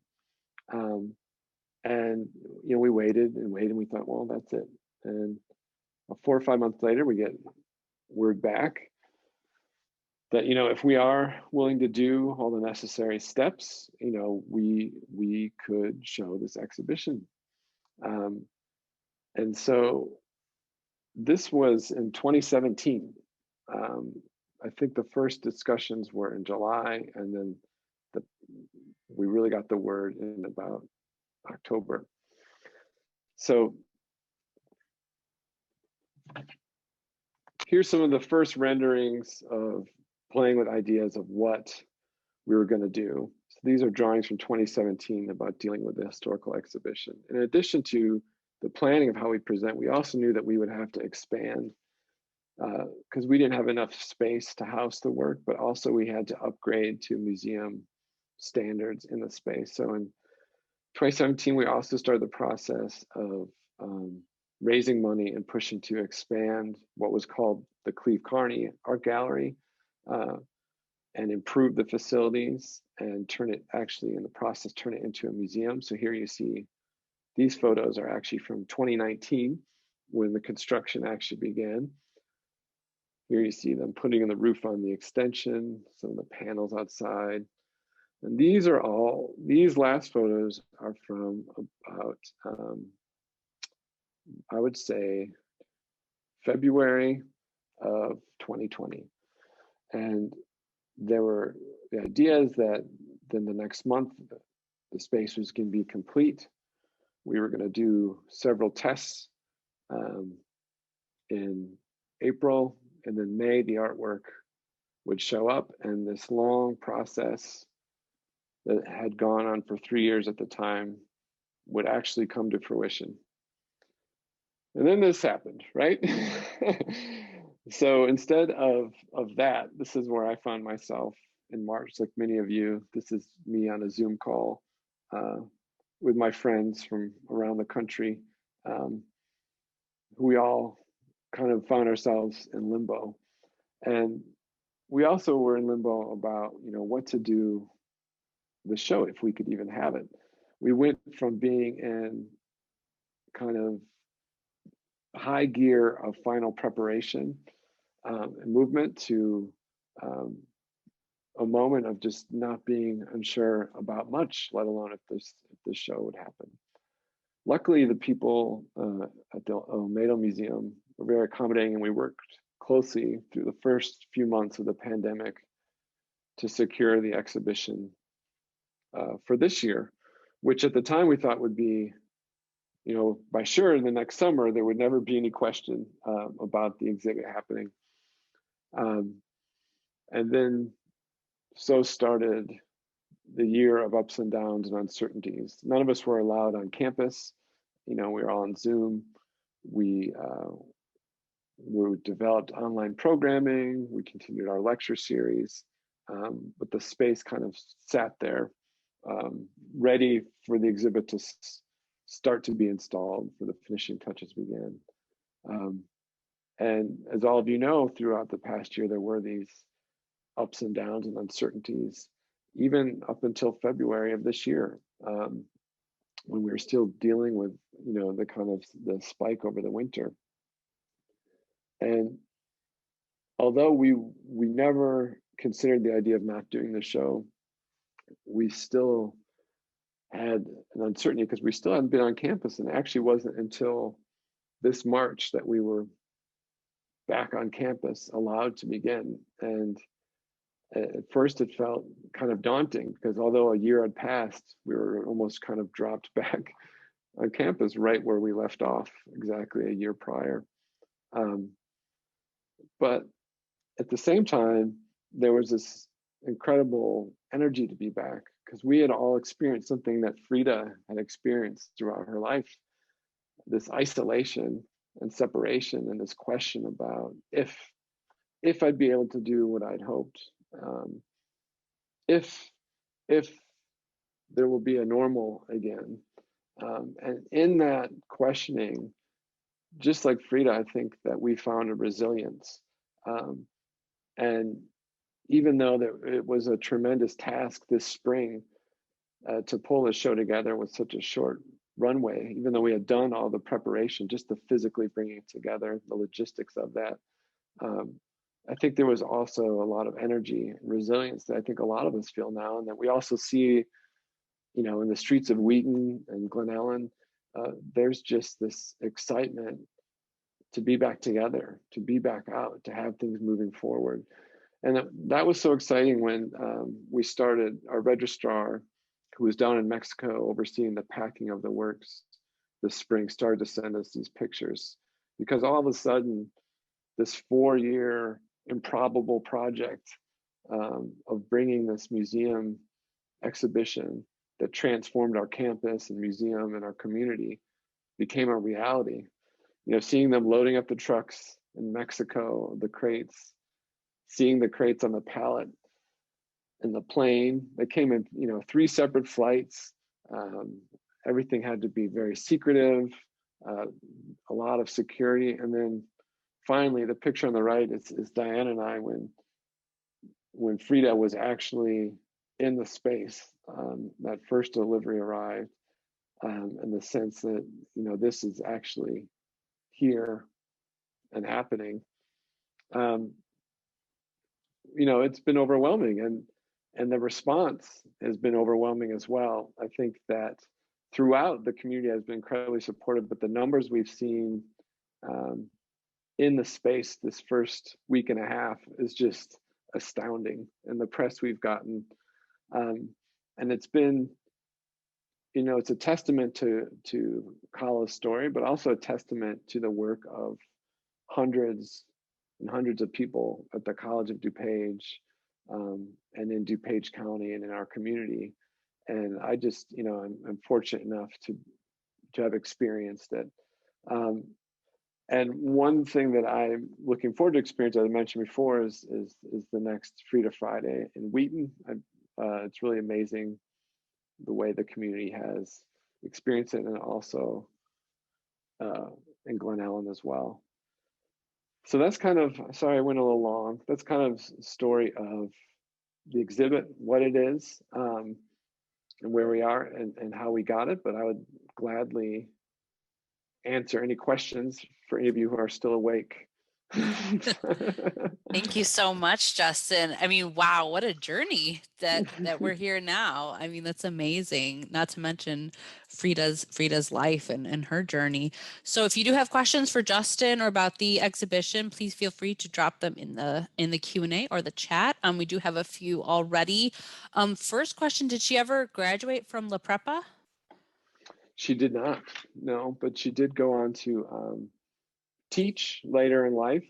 [SPEAKER 2] And, you know, we waited and waited, and we thought, well, that's it. And 4 or 5 months later, we get word back that, you know, if we are willing to do all the necessary steps, you know, we could show this exhibition. And so this was in 2017. I think the first discussions were in July, and then we really got the word in about October. So here's some of the first renderings of playing with ideas of what we were going to do. So these are drawings from 2017 about dealing with the historical exhibition. In addition to the planning of how we present, we also knew that we would have to expand because we didn't have enough space to house the work, but also we had to upgrade to museum standards in the space. So in 2017, we also started the process of raising money and pushing to expand what was called the Cleve Carney Art Gallery, and improve the facilities and turn it, actually in the process, turn it into a museum. So here you see, these photos are actually from 2019 when the construction actually began. Here you see them putting in the roof on the extension, some of the panels outside. And these last photos are from about, I would say, February of 2020. And there were the ideas that then the next month, the space was going to be complete. We were going to do several tests in April, and then May, the artwork would show up, and this long process that had gone on for 3 years at the time would actually come to fruition. And then this happened, right? So instead of that, this is where I found myself in March, like many of you. This is me on a Zoom call with my friends from around the country. We all kind of found ourselves in limbo. And we also were in limbo about, what to do the show, if we could even have it. We went from being in kind of high gear of final preparation and movement to a moment of just not being unsure about much, let alone if this show would happen. Luckily, the people at the Olmedo Museum were very accommodating, and we worked closely through the first few months of the pandemic to secure the exhibition for this year, which at the time we thought would be, by sure in the next summer, there would never be any question about the exhibit happening. And then so started the year of ups and downs and uncertainties. None of us were allowed on campus. We were all on Zoom. We developed online programming. We continued our lecture series, but the space kind of sat there, ready for the exhibit to start to be installed, for the finishing touches began. And as all of you know, throughout the past year, there were these ups and downs and uncertainties, even up until February of this year, when we were still dealing with, the kind of the spike over the winter. And although we never considered the idea of not doing the show, we still had an uncertainty because we still hadn't been on campus, and it actually wasn't until this March that we were back on campus, allowed to begin. And at first it felt kind of daunting because although a year had passed, we were almost kind of dropped back on campus right where we left off exactly a year prior. But at the same time, there was this incredible energy to be back because we had all experienced something that Frida had experienced throughout her life, this isolation and separation, and this question about if I'd be able to do what I'd hoped, if there will be a normal again. And in that questioning, just like Frida, I think that we found a resilience. And even though it was a tremendous task this spring to pull this show together with such a short runway, even though we had done all the preparation, just to physically bringing it together, the logistics of that, I think there was also a lot of energy and resilience that I think a lot of us feel now, and that we also see, in the streets of Wheaton and Glen Ellen. There's just this excitement to be back together, to be back out, to have things moving forward. And that was so exciting when we started. Our registrar, who was down in Mexico overseeing the packing of the works this spring, started to send us these pictures, because all of a sudden this 4-year improbable project of bringing this museum exhibition that transformed our campus and museum and our community became a reality. Seeing them loading up the trucks in Mexico, the crates, seeing the crates on the pallet in the plane. They came in, 3 separate flights. Everything had to be very secretive, a lot of security. And then finally, the picture on the right is Diane and I when Frida was actually in the space. That first delivery arrived, in the sense that, this is actually here and happening. It's been overwhelming, and the response has been overwhelming as well. I think that throughout, the community has been incredibly supportive, but the numbers we've seen in the space this first week and a half is just astounding, and the press we've gotten, and it's been, it's a testament to Kahlo's story, but also a testament to the work of hundreds and hundreds of people at the College of DuPage, and in DuPage County and in our community. And I just, I'm fortunate enough to have experienced it. And one thing that I'm looking forward to experience, as I mentioned before, is the next Frida Friday in Wheaton. It's really amazing the way the community has experienced it, and also in Glen Ellen as well. So that's kind of, sorry I went a little long, that's kind of story of the exhibit, what it is, and where we are, and how we got it. But I would gladly answer any questions for any of you who are still awake.
[SPEAKER 1] Thank you so much, Justin. I mean, wow, what a journey that we're here now. I mean, that's amazing. Not to mention Frida's life and her journey. So if you do have questions for Justin or about the exhibition, please feel free to drop them in the Q&A or the chat. We do have a few already. First question, did she ever graduate from La Prepa?
[SPEAKER 2] She did not, no, but she did go on to teach later in life.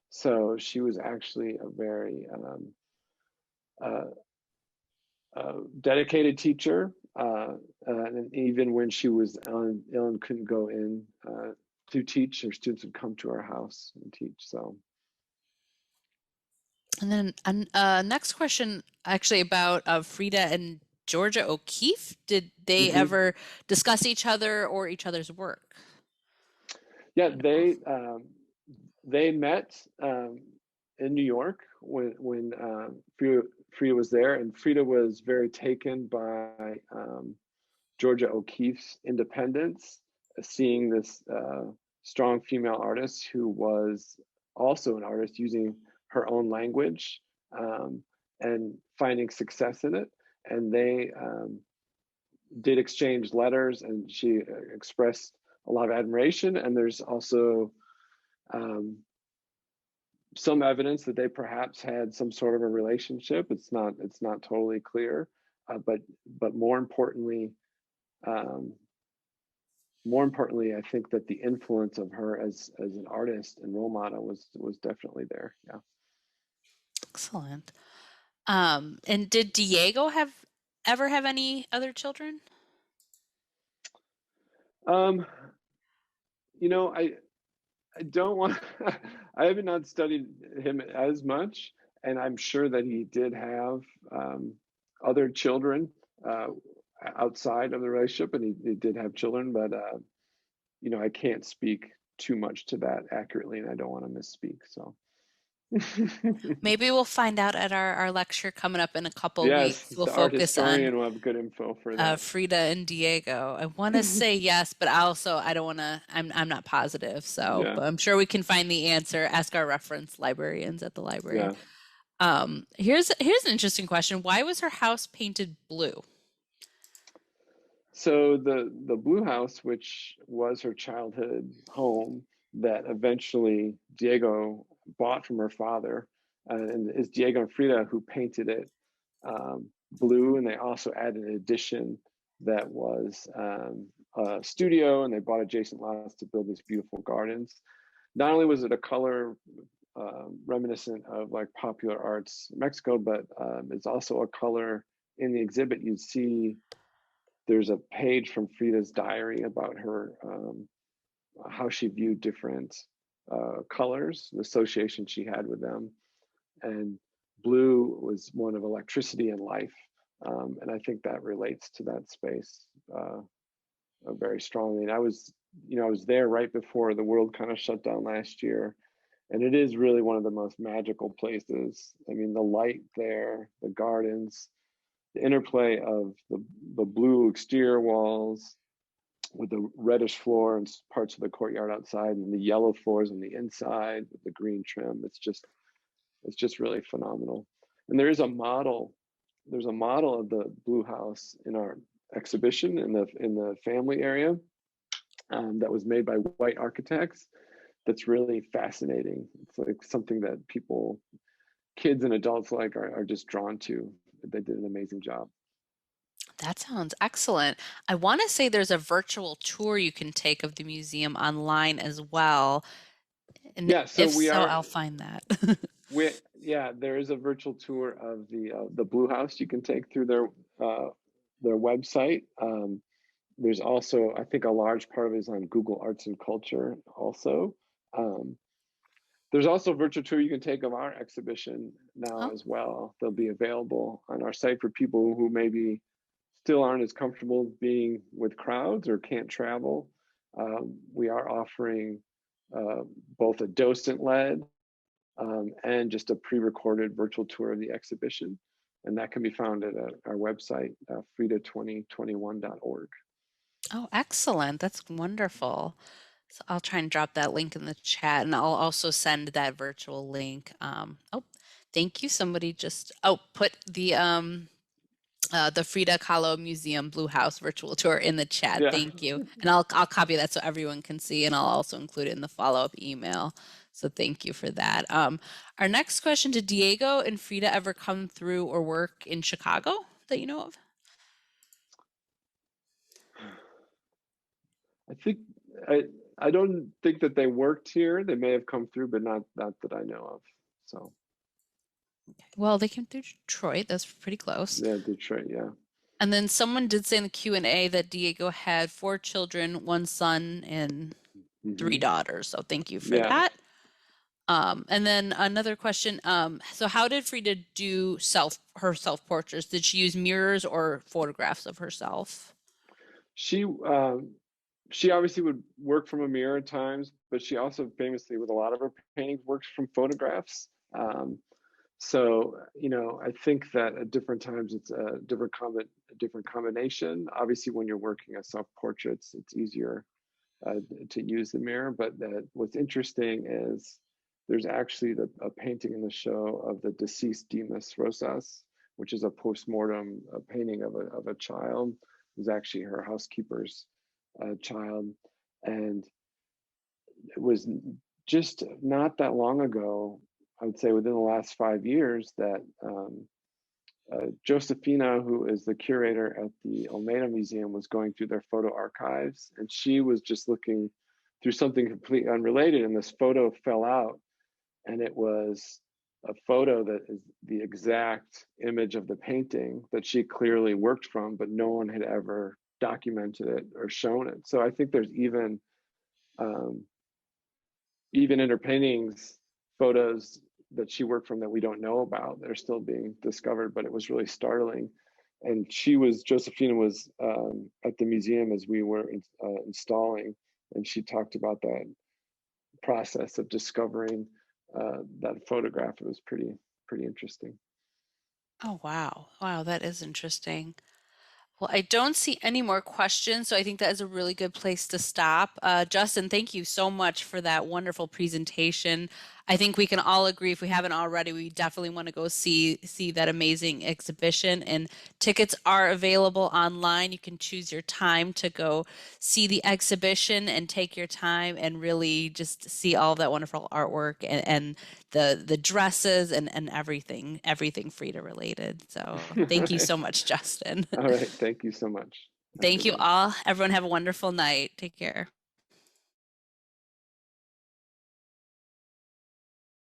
[SPEAKER 2] So she was actually a very dedicated teacher, and even when she was ill and couldn't go in to teach, her students would come to our house and teach. So,
[SPEAKER 1] and then next question, actually about Frida and Georgia O'Keeffe. Did they ever discuss each other or each other's work?
[SPEAKER 2] Yeah, they met in New York when Frida was there, and Frida was very taken by Georgia O'Keeffe's independence, seeing this strong female artist who was also an artist using her own language, and finding success in it. And they did exchange letters, and she expressed a lot of admiration. And there's also some evidence that they perhaps had some sort of a relationship. It's not totally clear, but more importantly, I think that the influence of her as an artist and role model was definitely there. Yeah.
[SPEAKER 1] Excellent. And did Diego ever have any other children?
[SPEAKER 2] I don't want. I have not studied him as much, and I'm sure that he did have other children outside of the relationship, and he did have children, but I can't speak too much to that accurately, and I don't want to misspeak. So
[SPEAKER 1] maybe we'll find out at our lecture coming up in a couple
[SPEAKER 2] yes,
[SPEAKER 1] weeks. We'll
[SPEAKER 2] the art
[SPEAKER 1] focus on
[SPEAKER 2] historian will have good info for that.
[SPEAKER 1] Frida and Diego. I want to say yes, but I don't want to. I'm not positive. So,
[SPEAKER 2] Yeah.
[SPEAKER 1] but I'm sure we can find the answer. Ask our reference librarians at the library.
[SPEAKER 2] Yeah.
[SPEAKER 1] Here's an interesting question. Why was her house painted blue?
[SPEAKER 2] So the Blue House, which was her childhood home, that eventually Diego bought from her father, and it's Diego and Frida who painted it blue, and they also added an addition that was a studio, and they bought adjacent lots to build these beautiful gardens. Not only was it a color reminiscent of like popular arts in Mexico, but it's also a color in the exhibit. You see there's a page from Frida's diary about her, how she viewed different colors, the association she had with them. And blue was one of electricity and life. And I think that relates to that space very strongly. And I was there right before the world kind of shut down last year. And it is really one of the most magical places. I mean, the light there, the gardens, the interplay of the blue exterior walls with the reddish floor and parts of the courtyard outside, and the yellow floors on the inside with the green trim. It's just really phenomenal. And there's a model of the blue house in our exhibition in the family area that was made by white architects. That's really fascinating. It's like something that kids and adults like are just drawn to. They did an amazing job.
[SPEAKER 1] That sounds excellent. I want to say there's a virtual tour you can take of the museum online as well. And
[SPEAKER 2] Yeah, so
[SPEAKER 1] if so, I'll find that.
[SPEAKER 2] there is a virtual tour of the Blue House you can take through their website. There's also, I think, a large part of it is on Google Arts and Culture also. There's also a virtual tour you can take of our exhibition now
[SPEAKER 1] Oh,
[SPEAKER 2] as well. They'll be available on our site for people who maybe still aren't as comfortable being with crowds or can't travel. We are offering both a docent-led and just a pre-recorded virtual tour of the exhibition. And that can be found at our website, frida2021.org.
[SPEAKER 1] oh, excellent. That's wonderful. So I'll try and drop that link in the chat, and I'll also send that virtual link. Oh, thank you. Somebody just put the Frida Kahlo Museum Blue House virtual tour in the chat.
[SPEAKER 2] Yeah.
[SPEAKER 1] Thank you. And I'll copy that so everyone can see, and I'll also include it in the follow-up email. So thank you for that. Our next question, did Diego and Frida ever come through or work in Chicago that you know of?
[SPEAKER 2] I think I I don't think that they worked here. They may have come through, but not that I know of. So
[SPEAKER 1] Well, they came through Detroit. That's pretty close.
[SPEAKER 2] yeah, Detroit, yeah.
[SPEAKER 1] And then someone did say in the Q&A that Diego had 4 children, 1 son, and 3 daughters. So thank you for
[SPEAKER 2] Yeah.
[SPEAKER 1] that. And then another question. So how did Frida do her self-portraits? Did she use mirrors or photographs of herself?
[SPEAKER 2] She she obviously would work from a mirror at times, but she also famously, with a lot of her paintings, works from photographs. So I think that at different times it's a different combination. Obviously, when you're working at self portraits, it's easier to use the mirror. But what's interesting is there's actually a painting in the show of the deceased Demas Rosas, which is a postmortem painting of a child. It was actually her housekeeper's child, and it was just not that long ago. I would say within the last 5 years that Josefina, who is the curator at the Olmeda Museum, was going through their photo archives, and she was just looking through something completely unrelated, and this photo fell out, and it was a photo that is the exact image of the painting that she clearly worked from, but no one had ever documented it or shown it. So I think there's um, even in her paintings, photos that she worked from that we don't know about that are still being discovered, but it was really startling. And Josephina was at the museum as we were installing, and she talked about that process of discovering that photograph. It was pretty interesting.
[SPEAKER 1] Oh, wow. Wow, that is interesting. Well, I don't see any more questions, so I think that is a really good place to stop. Justin, thank you so much for that wonderful presentation. I think we can all agree, if we haven't already, we definitely want to go see that amazing exhibition. And tickets are available online. You can choose your time to go see the exhibition and take your time and really just see all that wonderful artwork and the dresses and everything Frida related. So
[SPEAKER 2] All
[SPEAKER 1] thank you
[SPEAKER 2] right.
[SPEAKER 1] so much, Justin.
[SPEAKER 2] All right. Thank you so much. Have a
[SPEAKER 1] Thank
[SPEAKER 2] good
[SPEAKER 1] you
[SPEAKER 2] night.
[SPEAKER 1] all. Everyone have a wonderful night. Take care.